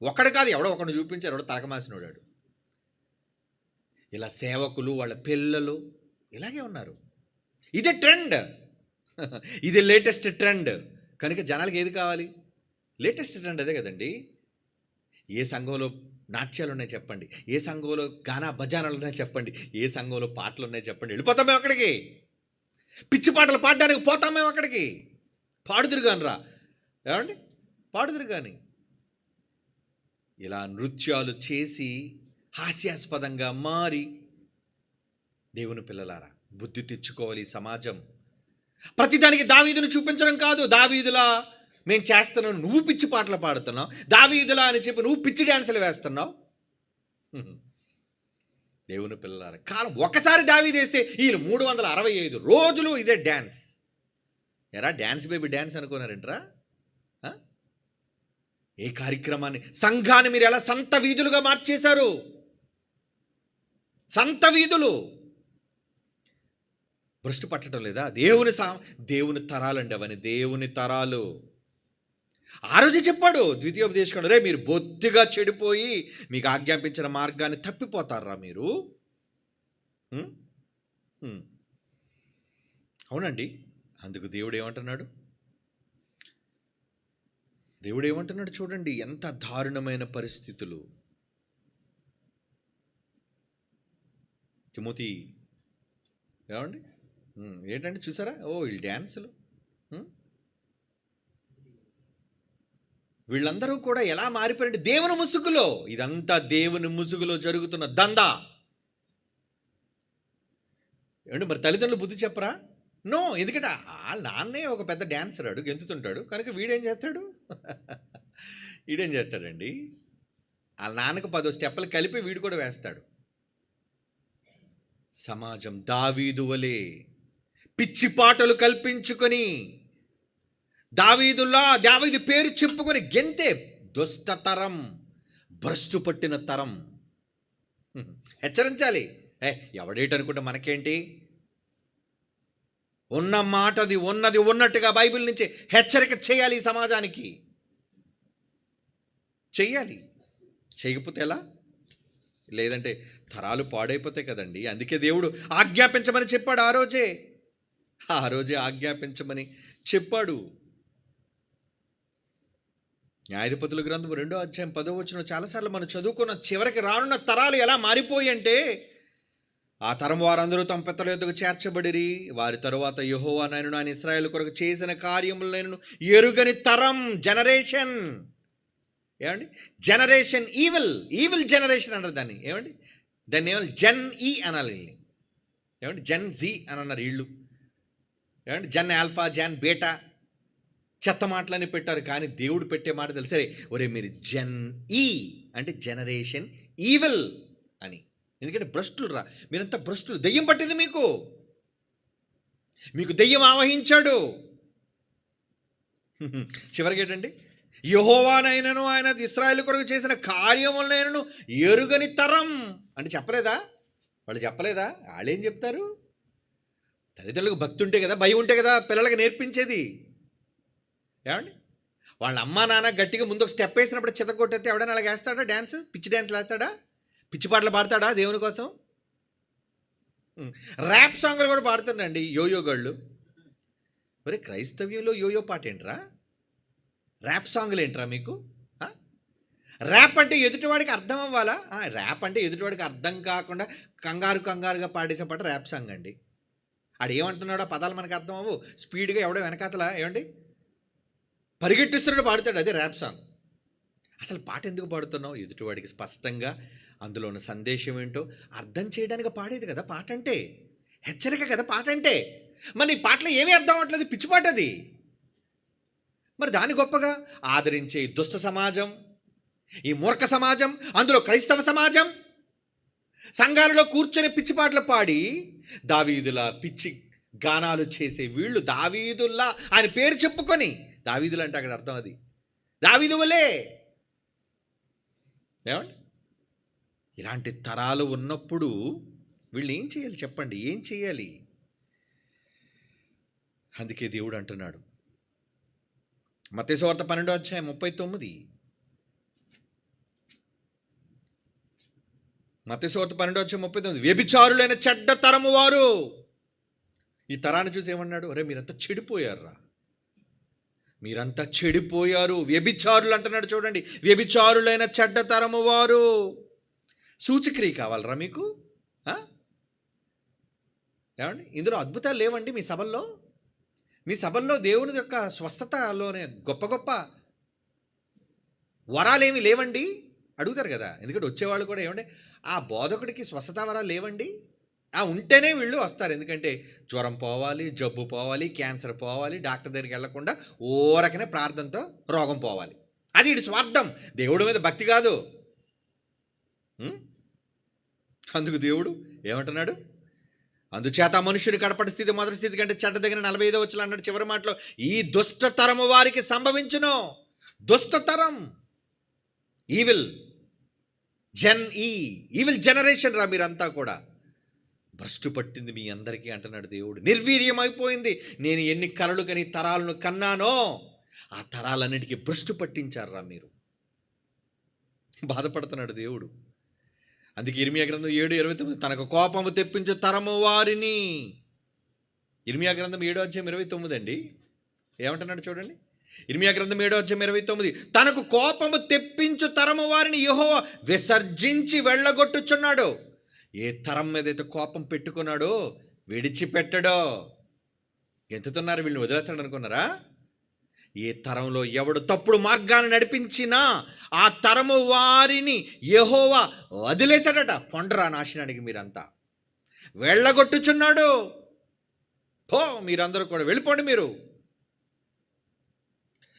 ఒకడు కాదు, ఎవడో ఒకడు చూపించారు, ఎవడో తలకమాసినోడాడు. ఇలా సేవకులు, వాళ్ళ పిల్లలు ఇలాగే ఉన్నారు. ఇదే ట్రెండ్, ఇది లేటెస్ట్ ట్రెండ్. కనుక జనాలకి ఏది కావాలి? లేటెస్ట్ ట్రెండ్ అదే కదండి. ఏ సంఘంలో నాట్యాలు ఉన్నాయి చెప్పండి, ఏ సంఘంలో గానా భజానాలు ఉన్నాయి చెప్పండి, ఏ సంఘంలో పాటలు ఉన్నాయి చెప్పండి, వెళ్ళిపోతాం మేము అక్కడికి. పిచ్చి పాటలు పాడడానికి పోతాం మేము అక్కడికి. పాడుదురు కాని రా, ఏమండి, పాడుదురు కానీ. ఇలా నృత్యాలు చేసి హాస్యాస్పదంగా మారి, దేవుని పిల్లలారా బుద్ధి తెచ్చుకోవాలి. ఈ సమాజం ప్రతిదానికి దావీదును చూపించడం కాదు. దావీదులా మేము చేస్తున్నావు, నువ్వు పిచ్చి పాటలు పాడుతున్నావు. దావీదులా అని చెప్పి నువ్వు పిచ్చి డ్యాన్సులు వేస్తున్నావు. దేవుని పిల్లలారా, కాలం ఒకసారి దావీదు వేస్తే వీళ్ళు 365 రోజులు ఇదే డ్యాన్స్. ఎరా డ్యాన్స్ బేబీ డ్యాన్స్ అనుకున్నారంటరా? ఏ కార్యక్రమాన్ని, సంఘాన్ని మీరు ఎలా సంత వీధులుగా మార్చేశారు? సంత వీధులు. భ్రష్టు పట్టడం లేదా? దేవుని తరాలండి అవన్నీ, దేవుని తరాలు. ఆ రోజు చెప్పాడు ద్వితీయోపదేశకాండం, రే మీరు బొత్తిగా చెడిపోయి మీకు ఆజ్ఞాపించిన మార్గాన్ని తప్పిపోతారా మీరు. అవునండి. అందుకు దేవుడు ఏమంటున్నాడు చూడండి, ఎంత దారుణమైన పరిస్థితులు. తిమోతి ఏమండి, ఏంటంటే చూసారా? వీళ్ళు డ్యాన్సులు, వీళ్ళందరూ కూడా ఎలా మారిపోయారంటే దేవుని ముసుగులో. ఇదంతా దేవుని ముసుగులో జరుగుతున్న దందా. ఏమంటే మరి తల్లిదండ్రులు బుద్ధి చెప్పరా? నో. ఎందుకంటే వాళ్ళ నాన్నే ఒక పెద్ద డ్యాన్సర్, అడు గెంతుతుంటాడు. కనుక వీడేం చేస్తాడండి? వాళ్ళ నాన్నకు 10 స్టెప్పులు కలిపి వీడు కూడా వేస్తాడు. సమాజం దావీదు వలె పిచ్చి పాటలు కల్పించుకొని, దావీదు పేరు చెప్పుకొని గెంతే దుష్టతరం, భ్రష్టు పట్టిన తరం. హెచ్చరించాలి. ఎవడేటనుకుంటే మనకేంటి? ఉన్న మాటది ఉన్నది ఉన్నట్టుగా బైబిల్ నుంచి హెచ్చరిక చేయాలి. ఈ సమాజానికి చెయ్యాలి. చేయకపోతే ఎలా? లేదంటే తరాలు పాడైపోతాయి కదండి. అందుకే దేవుడు ఆజ్ఞాపించమని చెప్పాడు. ఆ రోజే ఆజ్ఞాపించమని చెప్పాడు. న్యాయాధిపతుల గ్రంథం 2వ అధ్యాయం 10వ వచనం చాలాసార్లు మనం చదువుకున్న. చివరికి రానున్న తరాలు ఎలా మారిపోయి అంటే, ఆ తరం వారందరూ తమ పెద్దల యొద్దకు చేర్చబడిరి. వారి తరువాత యెహోవా ఆయన ఇశ్రాయేలు కొరకు చేసిన కార్యములను ఎరుగని తరం, జనరేషన్. ఏమండి? జనరేషన్ ఈవిల్, ఈవిల్ జనరేషన్ అన్నారు దాన్ని. ఏమండి? దాన్ని ఏమన్నా జెన్ ఈ అనాలి వీళ్ళని. ఏమండి? జెన్ జీ అని అన్నారు వీళ్ళు. ఏమండి? జెన్ ఆల్ఫా, జెన్ బీటా, చెత్త మాటలని పెట్టారు. కానీ దేవుడు పెట్టే మాట తెలుసే, ఒరే మీరు జెన్ ఈ అంటే జనరేషన్ ఈవిల్ అని. ఎందుకంటే భ్రష్టులు రా, మీరంతా భ్రష్టులు. దెయ్యం పట్టింది మీకు, మీకు దెయ్యం ఆవహించాడు. చివరికి ఏంటండి? యెహోవానైనను ఆయన ఇశ్రాయేలు కొరకు చేసిన కార్యములనైనను ఎరుగని తరం అంటే చెప్పలేదా? వాళ్ళు చెప్పలేదా? వాళ్ళేం చెప్తారు? తల్లిదండ్రులకు భక్తి ఉంటే కదా, భయం ఉంటే కదా పిల్లలకి నేర్పించేది. ఏమండి? వాళ్ళ అమ్మా నాన్న గట్టిగా ముందు ఒక స్టెప్ వేసినప్పుడు చితకొట్టేస్తే ఎవడైనా అలాగ వేస్తాడా? డ్యాన్స్, పిచ్చి డ్యాన్స్లు వేస్తాడా? పిచ్చి పాటలు పాడతాడా దేవుని కోసం? ర్యాప్ సాంగ్లు కూడా పాడుతుండండి యోయో గళ్ళు. మరి క్రైస్తవ్యంలో యోయో పాట ఏంట్రా? ర్యాప్ సాంగ్లు ఏంట్రా మీకు? ర్యాప్ అంటే ఎదుటివాడికి అర్థం అవ్వాలా? ర్యాప్ అంటే ఎదుటివాడికి అర్థం కాకుండా కంగారుగా పాడేసే పాట ర్యాప్ సాంగ్ అండి. ఆడు ఏమంటున్నాడో పదాలు మనకు అర్థం అవ్వు. స్పీడ్గా ఎవడో వెనకాతల ఏమండి పరిగెట్టిస్తున్నాడు పాడుతాడు, అదే ర్యాప్ సాంగ్. అసలు పాట ఎందుకు పాడుతున్నావు? ఎదుటివాడికి స్పష్టంగా అందులో ఉన్న సందేశం ఏంటో అర్థం చేయడానికి పాడేది కదా పాట అంటే. హెచ్చరిక కదా పాట అంటే. మరి ఈ పాటలో ఏమీ అర్థం అవ్వట్లేదు, పిచ్చి పాట అది. మరి దాని గొప్పగా ఆదరించే ఈ దుష్ట సమాజం, ఈ మూర్ఖ సమాజం, అందులో క్రైస్తవ సమాజం సంఘాలలో కూర్చొని పిచ్చి పాటలు పాడి దావీదులా పిచ్చి గానాలు చేసే వీళ్ళు, దావీదుల్లా ఆయన పేరు చెప్పుకొని, దావీదులు అంటే అక్కడ అర్థం అది దావీదు వలే. ఏమండి? ఇలాంటి తరాలు ఉన్నప్పుడు వీళ్ళు ఏం చేయాలి చెప్పండి? ఏం చేయాలి? అందుకే దేవుడు అంటున్నాడు మత్తయి సువార్త 12:39. మత్తయి సువార్త 12:39, వ్యభిచారులైన చెడ్డ తరము వారు. ఈ తరాన్ని చూసి ఏమన్నాడు? అరే మీరంతా చెడిపోయారా, మీరంతా చెడిపోయారు, వ్యభిచారులు అంటున్నాడు. చూడండి, వ్యభిచారులైన చెడ్డ తరము వారు. సూచక్రియ కావాలరా మీకు? ఏమండి? ఇందులో అద్భుతాలు లేవండి మీ సభల్లో? మీ సభల్లో దేవుని యొక్క స్వస్థతలోనే గొప్ప గొప్ప వరాలేమి లేవండి? అడుగుతారు కదా. ఎందుకంటే వచ్చేవాళ్ళు కూడా ఏమండి ఆ బోధకుడికి స్వస్థత వరాలు లేవండి? ఉంటేనే వీళ్ళు వస్తారు. ఎందుకంటే జ్వరం పోవాలి, జబ్బు పోవాలి, క్యాన్సర్ పోవాలి, డాక్టర్ దగ్గరికి వెళ్లకుండా ఓరకనే ప్రార్థనతో రోగం పోవాలి. అది ఇటు స్వార్థం, దేవుడి మీద భక్తి కాదు. అందుకు దేవుడు ఏమంటున్నాడు? అందుచేత మనుషుని కడపటి స్థితి మొదటి స్థితి కంటే చెడ్డ దగ్గర 45వ వచనం అన్నాడు చివరి మాటలో, ఈ దుష్టతరము వారికి సంభవించును. దుష్టతరం, ఈవిల్ ఈవిల్ జనరేషన్ రా మీరంతా కూడా. భ్రష్టు పట్టింది మీ అందరికీ అంటున్నాడు దేవుడు. నిర్వీర్యం అయిపోయింది. నేను ఎన్ని కలలు కని తరాలను కన్నానో ఆ తరాలన్నిటికీ భ్రష్టు పట్టించారా మీరు. బాధపడుతున్నాడు దేవుడు. అందుకే ఇర్మియా గ్రంథం 7:29, తనకు కోపము తెప్పించు తరము వారిని. ఇర్మియా గ్రంథం 7:29 అండి. ఏమంటున్నాడు చూడండి. ఇర్మియా గ్రంథం 7:29, తనకు కోపము తెప్పించు తరము వారిని యెహోవా విసర్జించి వెళ్ళగొట్టుచున్నాడు. ఏ తరం మీద అయితే కోపం పెట్టుకున్నాడో విడిచిపెట్టడో. గెంతుతున్నారు వీళ్ళని వదిలేస్తాడు అనుకున్నారా? ఏ తరంలో ఎవడు తప్పుడు మార్గాన్ని నడిపించినా ఆ తరము వారిని యెహోవా వదిలేశాడట. పొండరా నాశనానికి మీరంతా, వెళ్ళగొట్టుచున్నాడు. మీరందరూ కూడా వెళ్ళిపోండి. మీరు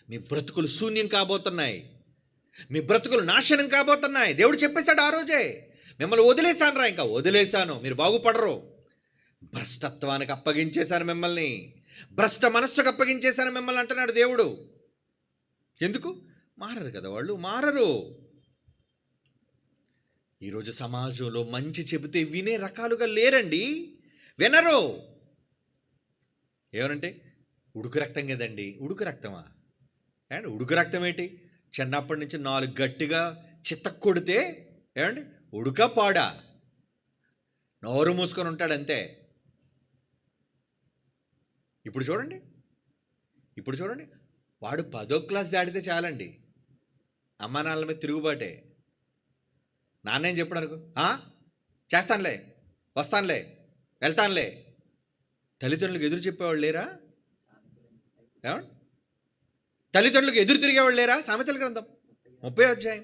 మీ బ్రతుకులు శూన్యం కాబోతున్నాయి, మీ బ్రతుకులు నాశనం కాబోతున్నాయి. దేవుడు చెప్పేశాడు ఆ రోజే, మిమ్మల్ని వదిలేశాను రా, ఇంకా వదిలేశాను, మీరు బాగుపడరు. భ్రష్టత్వానికి అప్పగించేశాను మిమ్మల్ని, భ్రష్ట మనస్సుకు అప్పగించేశాను మిమ్మల్ని అంటున్నాడు దేవుడు. ఎందుకు? మారరు కదా వాళ్ళు, మారరు. ఈరోజు సమాజంలో మంచి చెబితే వినే రకాలుగా లేరండి, వినరు. ఏమనంటే ఉడుకు రక్తం కదండి. ఉడుకు రక్తమా? అండ్ ఉడుకు రక్తం ఏంటి? చిన్నప్పటి నుంచి 4 గట్టిగా చిత్తకు కొడితే ఏమండి ఉడుక పాడా, నోరు మూసుకొని ఉంటాడంతే. ఇప్పుడు చూడండి వాడు 10వ క్లాస్ దాటితే చాలండి, అమ్మా నాన్నల మీద తిరుగుబాటే. నాన్నేం చెప్పాడు అనుకో, చేస్తానులే, వస్తానులే, వెళ్తానులే. తల్లిదండ్రులకు ఎదురు చెప్పేవాళ్ళు లేరా? ఏమండి? తల్లిదండ్రులకు ఎదురు తిరిగేవాళ్ళు లేరా? సామెతల గ్రంథం 30వ అధ్యాయం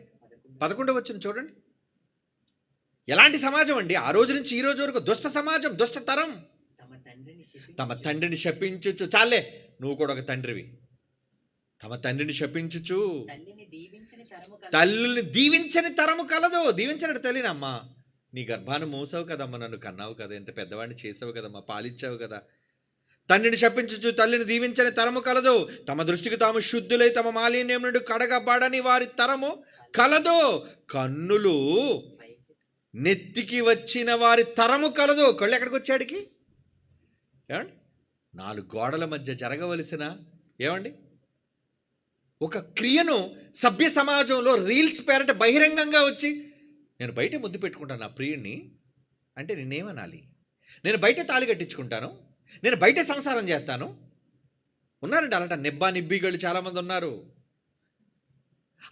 11వ వచనం చూడండి. ఎలాంటి సమాజం అండి! ఆ రోజు నుంచి ఈ రోజు వరకు దుష్ట సమాజం, దుష్ట తరం. తమ తండ్రిని శపించుచు, చాలే నువ్వు కూడా ఒక తండ్రివి, తమ తండ్రిని శపించుచు, తల్లిని దీవించని తరము కలదు. దీవించని తల్లినమ్మా, నీ గర్భాన్ని మోసావు కదమ్మా, నన్ను కన్నావు కదా, ఎంత పెద్దవాడిని చేసావు కదమ్మా, పాలిచ్చావు కదా. తండ్రిని శపించుచు, తల్లిని దీవించని తరము కలదు. తమ దృష్టికి తాము శుద్ధులై తమ మాలిన్యం నుండి కడగబడని వారి తరము కలదు. కన్నులు నెత్తికి వచ్చిన వారి తరము కలదు. కళ్ళు ఎక్కడికి వచ్చాడికి? ఏమండి, 4 గోడల మధ్య జరగవలసిన ఏమండి ఒక క్రియను సభ్య సమాజంలో రీల్స్ పేరట బహిరంగంగా వచ్చి, నేను బయట ముద్దు పెట్టుకుంటాను నా ప్రియుడిని అంటే నేనేమనాలి? నేను బయట తాళి కట్టించుకుంటాను, నేను బయట సంసారం చేస్తాను. ఉన్నారండి అలాంటి నిబ్బా నిబ్బిగళ్ళు చాలామంది ఉన్నారు.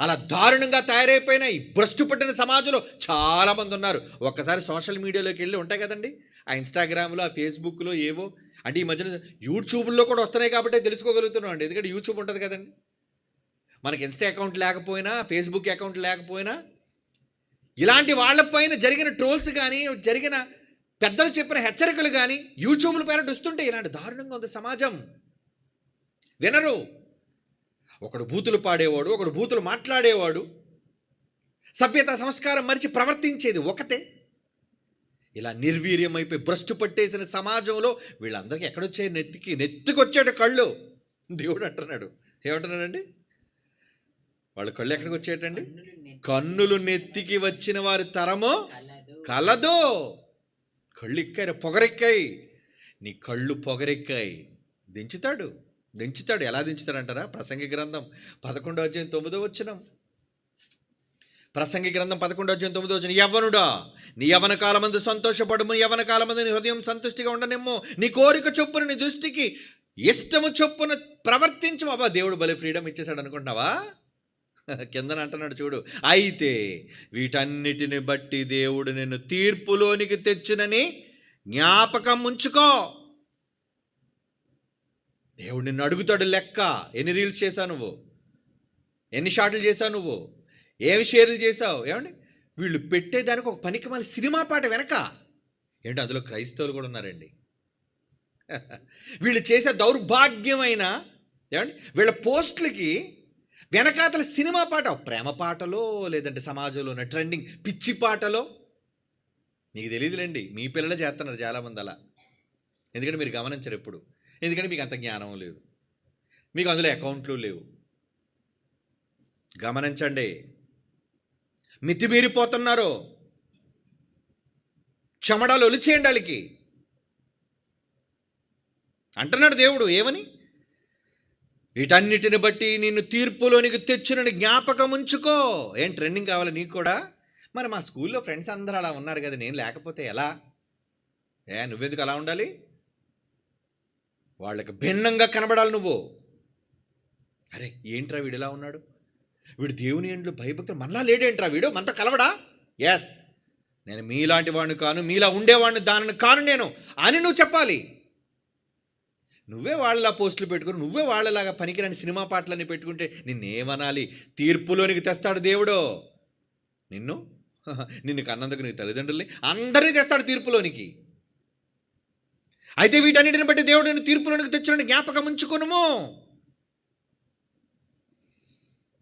అలా దారుణంగా తయారైపోయిన ఈ భ్రష్టు పట్టిన సమాజంలో చాలామంది ఉన్నారు. ఒక్కసారి సోషల్ మీడియాలోకి వెళ్ళి ఉంటాయి కదండి, ఆ ఇన్స్టాగ్రామ్లో, ఆ ఫేస్బుక్లో, ఏవో అంటే ఈ మధ్యన యూట్యూబ్లో కూడా వస్తున్నాయి కాబట్టి తెలుసుకోగలుగుతున్నాం అండి. ఎందుకంటే యూట్యూబ్ ఉంటుంది కదండి. మనకి ఇన్స్టా అకౌంట్ లేకపోయినా, ఫేస్బుక్ అకౌంట్ లేకపోయినా, ఇలాంటి వాళ్ళపైన జరిగిన ట్రోల్స్ కానీ, జరిగిన పెద్దలు చెప్పిన హెచ్చరికలు కానీ యూట్యూబ్ల పేరట వస్తుంటే, ఇలాంటి దారుణంగా ఉంది సమాజం. వినరు. ఒకడు బూతులు పాడేవాడు, ఒకడు బూతులు మాట్లాడేవాడు, సభ్యత సంస్కారం మరిచి ప్రవర్తించేది ఒకతే. ఇలా నిర్వీర్యమైపోయి భ్రష్టు పట్టేసిన సమాజంలో వీళ్ళందరికీ ఎక్కడొచ్చే? నెత్తికొచ్చాడు కళ్ళు. దేవుడు అంటున్నాడు, ఏమంటున్నాడండి? వాళ్ళ కళ్ళు ఎక్కడికి వచ్చేటండి? కన్నులు నెత్తికి వచ్చిన వారి తరము కలదు. కళ్ళు ఎక్కాయి, పొగరెక్కాయి. నీ కళ్ళు పొగరెక్కాయి. దించుతాడు. ఎలా దించుతాడంటారా? ప్రసంగి గ్రంథం 11వ అధ్యాయం 9వ వచనం. ప్రసంగి గ్రంథం 11వ అధ్యాయం 9వ వచనం. యవ్వనుడా, నీ యవ్వన కాలమందు సంతోషపడము, యవ్వన కాలమందు నీ హృదయం సంతుష్టిగా ఉండనేమో, నీ కోరిక చొప్పున, నీ దృష్టికి ఇష్టము చొప్పున ప్రవర్తించము. అబ్బా, దేవుడు భలే ఫ్రీడమ్ ఇచ్చేసాడు అనుకుంటున్నావా? కిందన అంటున్నాడు చూడు, అయితే వీటన్నిటిని బట్టి దేవుడు నిన్ను తీర్పులోనికి తెచ్చునని జ్ఞాపకం ఉంచుకో. దేవుడు నిన్ను అడుగుతాడు లెక్క. ఎన్ని రీల్స్ చేశావు నువ్వు? ఎన్ని షార్ట్లు చేశావు నువ్వు? ఏమి షేర్లు చేశావు? ఏమండి, వీళ్ళు పెట్టేదానికి ఒక పనికి మళ్ళీ సినిమా పాట వెనక ఏంటి, అందులో క్రైస్తవులు కూడా ఉన్నారండి. వీళ్ళు చేసే దౌర్భాగ్యమైన ఏమండి వీళ్ళ పోస్టులకి వెనకాతల సినిమా పాట, ప్రేమ పాటలో, లేదంటే సమాజంలో ఉన్న ట్రెండింగ్ పిచ్చి పాటలో. మీకు తెలియదులేండి, మీ పిల్లలే చేస్తున్నారు చాలామంది అలా. ఎందుకంటే మీరు గమనించరు ఎప్పుడు, ఎందుకంటే మీకు అంత జ్ఞానం లేదు, మీకు అందులో అకౌంట్లు లేవు. గమనించండి, మితిమీరిపోతున్నారు. చెమడాలు ఒలిచేయండి వాళ్ళకి అంటున్నాడు దేవుడు. ఏమని? వీటన్నిటిని బట్టి నిన్ను తీర్పులోనికి తెచ్చునని జ్ఞాపకం ఉంచుకో. ఏం ట్రెండింగ్ కావాలి నీకు కూడా? మరి మా స్కూల్లో ఫ్రెండ్స్ అందరూ అలా ఉన్నారు కదా, నేను లేకపోతే ఎలా? నువ్వెందుకు అలా ఉండాలి? వాళ్ళకి భిన్నంగా కనబడాలి నువ్వు. అరే ఏంట్రా వీడు ఎలా ఉన్నాడు, వీడు దేవుని యందు భయభక్తులు మనలా లేడేంట్రా, వీడు మనతో కలవడా? ఎస్, నేను మీలాంటి వాడిని కాను, మీలా ఉండేవాడిని దానిని కాను నేను అని నువ్వు చెప్పాలి. నువ్వే వాళ్ళలా పోస్టులు పెట్టుకుని, నువ్వే వాళ్ళలాగా పనికిరాని సినిమా పాటలన్నీ పెట్టుకుంటే నిన్నేమనాలి? తీర్పులోనికి తెస్తాడు దేవుడు నిన్ను కన్నందుకు నీ తల్లిదండ్రుల్ని అందరినీ తెస్తాడు తీర్పులోనికి. అయితే వీటన్నిటిని బట్టి దేవుడు నిన్ను తీర్పులోనికి తెచ్చిన జ్ఞాపకం ఉంచుకొనుము.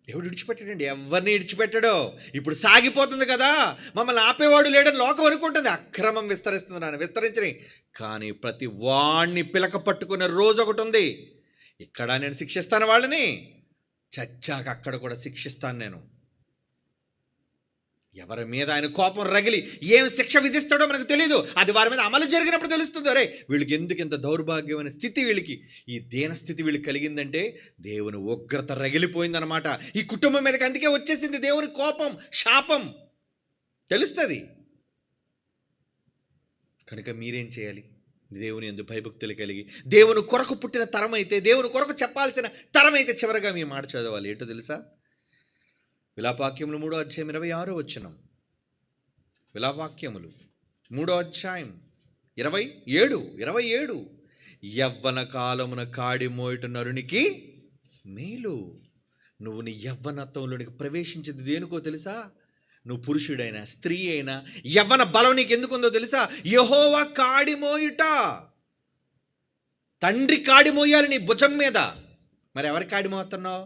దేవుడు విడిచిపెట్టాడండి, ఎవరిని విడిచిపెట్టాడో. ఇప్పుడు సాగిపోతుంది కదా, మమ్మల్ని ఆపేవాడు లేడని లోకం అనుకుంటుంది. అక్రమం విస్తరిస్తుంది నాన్న, విస్తరించని. కానీ ప్రతి వాణ్ణి పిలక పట్టుకునే రోజు ఒకటి ఉంది. ఇక్కడ నేను శిక్షిస్తాను వాళ్ళని, చచ్చాక అక్కడ కూడా శిక్షిస్తాను నేను. ఎవరి మీద ఆయన కోపం రగిలి ఏం శిక్ష విధిస్తాడో మనకు తెలియదు, అది వారి మీద అమలు జరిగినప్పుడు తెలుస్తుంది. అరే వీళ్ళకి ఎందుకు ఇంత దౌర్భాగ్యమైన స్థితి, వీళ్ళకి ఈ దీనస్థితి వీళ్ళకి కలిగిందంటే దేవుని ఉగ్రత రగిలిపోయిందనమాట ఈ కుటుంబం మీదకి. అందుకే వచ్చేసింది దేవుని కోపం, శాపం తెలుస్తుంది. కనుక మీరేం చేయాలి? దేవుని యందు భయభక్తులు కలిగి దేవుని కొరకు పుట్టిన తరం అయితే, దేవుని కొరకు చెప్పాల్సిన తరం అయితే చివరగా మీ మాట చదవాలి. ఏంటో తెలుసా? విలాపవాక్యములు 3వ అధ్యాయం 26వ వచనం. విలాపవాక్యములు 3వ అధ్యాయం 27. యవ్వన కాలమున కాడి మోయట నరునికి మేలు, నువ్వు నీ యవ్వనత్వంలోనికి ప్రవేశించింది దేనికో తెలుసా? నువ్వు పురుషుడైనా స్త్రీ అయినా యవ్వన బలం నీకు ఎందుకుందో తెలుసా? యెహోవా కాడి మోయుట. తండ్రి కాడి మోయాలి నీ భుజం మీద. మరి ఎవరి కాడి మోస్తున్నావు?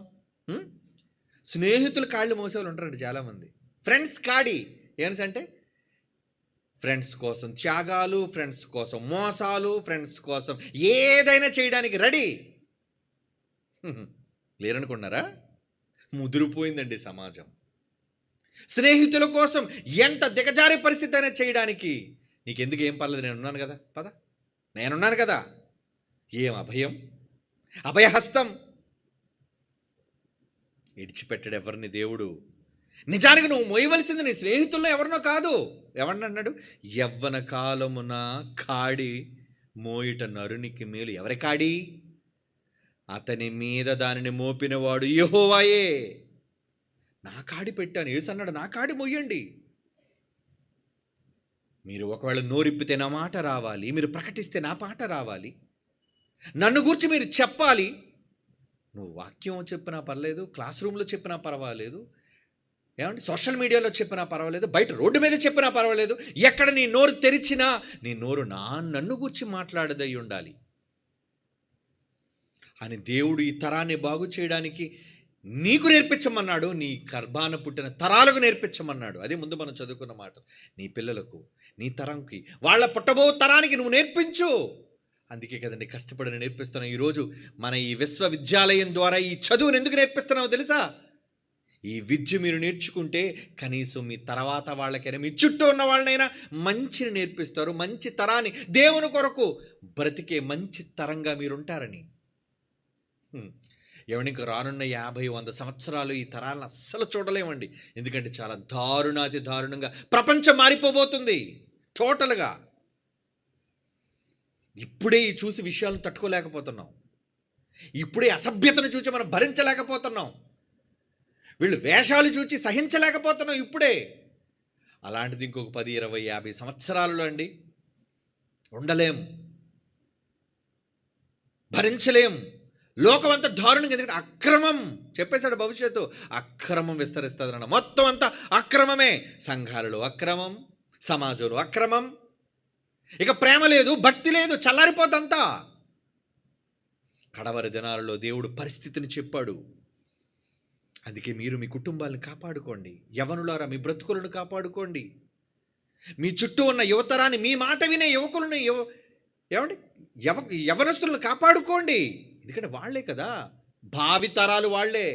స్నేహితులు కాళ్ళు మోసేవాళ్ళు ఉంటారండి చాలామంది. ఫ్రెండ్స్ కాడి ఏంటంటే ఫ్రెండ్స్ కోసం త్యాగాలు, ఫ్రెండ్స్ కోసం మోసాలు, ఫ్రెండ్స్ కోసం ఏదైనా చేయడానికి రెడీ. లేరనుకున్నారా? ముదిరిపోయిందండి సమాజం. స్నేహితుల కోసం ఎంత దిగజారే పరిస్థితి అయినా చేయడానికి. నీకెందుకు, ఏం పర్లేదు, నేనున్నాను కదా, పద, నేనున్నాను కదా. ఏం అభయం, అభయహస్తం. విడిచిపెట్టాడు ఎవరిని దేవుడు. నిజానికి నువ్వు మోయవలసింది నీ స్నేహితుల్లో ఎవరినో కాదు. ఎవరిని అన్నాడు? యవ్వన కాలమున కాడి మోయుట నరునికి మేలు. ఎవరి కాడి? అతని మీద దానిని మోపినవాడు యెహోవాయే. నా కాడి పెట్టాను, యేసు అన్నాడు, నా కాడి మోయండి. మీరు ఒకవేళ నోరిప్పితే నా మాట రావాలి, మీరు ప్రకటిస్తే నా పాట రావాలి, నన్ను గురించి మీరు చెప్పాలి. నువ్వు వాక్యం చెప్పినా పర్లేదు, క్లాస్ రూమ్లో చెప్పినా పర్వాలేదు, ఏమంటే సోషల్ మీడియాలో చెప్పినా పర్వాలేదు, బయట రోడ్డు మీద చెప్పినా పర్వాలేదు, ఎక్కడ నీ నోరు తెరిచినా నీ నోరు నన్ను గురించి మాట్లాడదై ఉండాలి అని దేవుడు ఈ తరాన్ని బాగు చేయడానికి నీకు నేర్పించమన్నాడు. నీ గర్భాన పుట్టిన తరాలకు నేర్పించమన్నాడు. అది ముందు మనం చదువుకున్న మాట. నీ పిల్లలకు, నీ తరంకి, వాళ్ళ పుట్టబో తరానికి నువ్వు నేర్పించు. అందుకే కదండి కష్టపడి నేర్పిస్తున్నావు. ఈరోజు మన ఈ విశ్వవిద్యాలయం ద్వారా ఈ చదువును ఎందుకు నేర్పిస్తున్నావో తెలుసా? ఈ విద్య మీరు నేర్చుకుంటే కనీసం మీ తర్వాత వాళ్ళకైనా, మీ చుట్టూ ఉన్న వాళ్ళనైనా మంచిని నేర్పిస్తారు. మంచి తరాన్ని, దేవుని కొరకు బ్రతికే మంచి తరంగా మీరు ఉంటారని. ఏమంటే ఇంకా రానున్న 50-100 సంవత్సరాలు ఈ తరాలను అస్సలు చూడలేమండి. ఎందుకంటే చాలా దారుణాతి దారుణంగా ప్రపంచం మారిపోబోతుంది టోటల్గా. ఇప్పుడే ఈ చూసి విషయాలను తట్టుకోలేకపోతున్నాం. ఇప్పుడే అసభ్యతను చూసి మనం భరించలేకపోతున్నాం. వీళ్ళు వేషాలు చూచి సహించలేకపోతున్నాం ఇప్పుడే. అలాంటిది ఇంకొక 10, 20, 50 సంవత్సరాలలో అండి ఉండలేం, భరించలేం. లోకం అంతా దారుణంగా, ఎందుకంటే అక్రమం చెప్పేశాడు భవిష్యత్తు. అక్రమం విస్తరిస్తుంది అన్న, మొత్తం అంతా అక్రమమే. సంఘాలలో అక్రమం, సమాజంలో అక్రమం, ఇక ప్రేమ లేదు, భక్తి లేదు, చల్లారిపోద్దంతా. కడవరి దినాలలో దేవుడు పరిస్థితిని చెప్పాడు. అందుకే మీరు మీ కుటుంబాలను కాపాడుకోండి. యవనులారా మీ బ్రతుకులను కాపాడుకోండి. మీ చుట్టూ ఉన్న యువతరాన్ని, మీ మాట వినే యువకులను, ఏమండి యవనస్తులను కాపాడుకోండి. ఎందుకంటే వాళ్లే కదా భావితరాలు, వాళ్లే.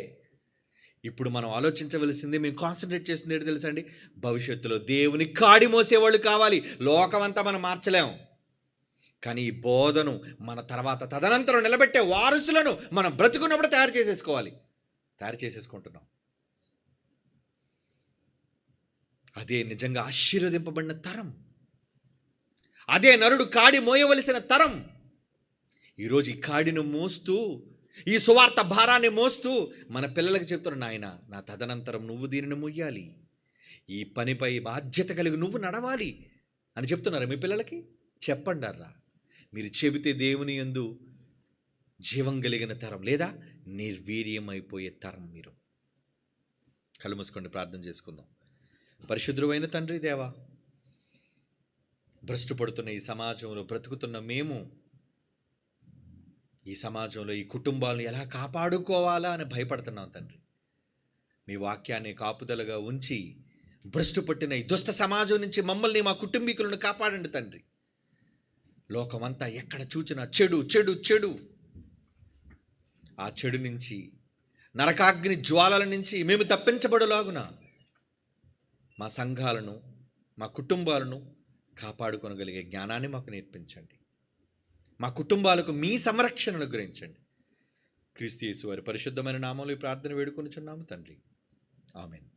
ఇప్పుడు మనం ఆలోచించవలసింది, మేము కాన్సన్ట్రేట్ చేసింది ఏంటి తెలుసా అండి? భవిష్యత్తులో దేవుని కాడి మోసేవాళ్ళు కావాలి. లోకమంతా మనం మార్చలేం, కానీ ఈ బోధను మన తర్వాత తదనంతరం నిలబెట్టే వారసులను మనం బ్రతుకున్నప్పుడు తయారు చేసేసుకుంటున్నాం. అదే నిజంగా ఆశీర్వదింపబడిన తరం. అదే నరుడు కాడి మోయవలసిన తరం. ఈరోజు ఈ కాడిని మోస్తూ, ఈ సువార్త భారాన్ని మోస్తూ మన పిల్లలకు చెప్తున్నా, నాయన నా తదనంతరం నువ్వు దీనిని మొయ్యాలి, ఈ పనిపై బాధ్యత కలిగి నువ్వు నడవాలి అని చెప్తున్నారు. మీ పిల్లలకి చెప్పండారా. మీరు చెబితే దేవుని యందు జీవం కలిగిన తరం, లేదా నిర్వీర్యం అయిపోయే తరం. మీరు కళ్ళు మూసుకొని ప్రార్థన చేసుకుందాం. పరిశుద్ధుడైన తండ్రి దేవా, భ్రష్టుపడుతున్న ఈ సమాజంలో బ్రతుకుతున్న మేము, ఈ సమాజంలో ఈ కుటుంబాలను ఎలా కాపాడుకోవాలా అని భయపడుతున్నాం తండ్రి. మీ వాక్యాన్ని కాపుదలగా ఉంచి భ్రష్టు పట్టిన ఈ దుష్ట సమాజం నుంచి మమ్మల్ని, మా కుటుంబీకులను కాపాడండి తండ్రి. లోకమంతా ఎక్కడ చూచినా చెడు చెడు చెడు. ఆ చెడు నుంచి, నరకాగ్ని జ్వాలల నుంచి మేము తప్పించబడలాగున మా సంఘాలను, మా కుటుంబాలను కాపాడుకొనగలిగే జ్ఞానాన్ని మాకు నేర్పించండి. మా కుటుంబాలకు మీ సంరక్షణను అనుగ్రహించండి. క్రీస్తు యేసు వారి పరిశుద్ధమైన నామములో ఈ ప్రార్థన వేడుకొనుచున్నాము తండ్రి. ఆమేన్.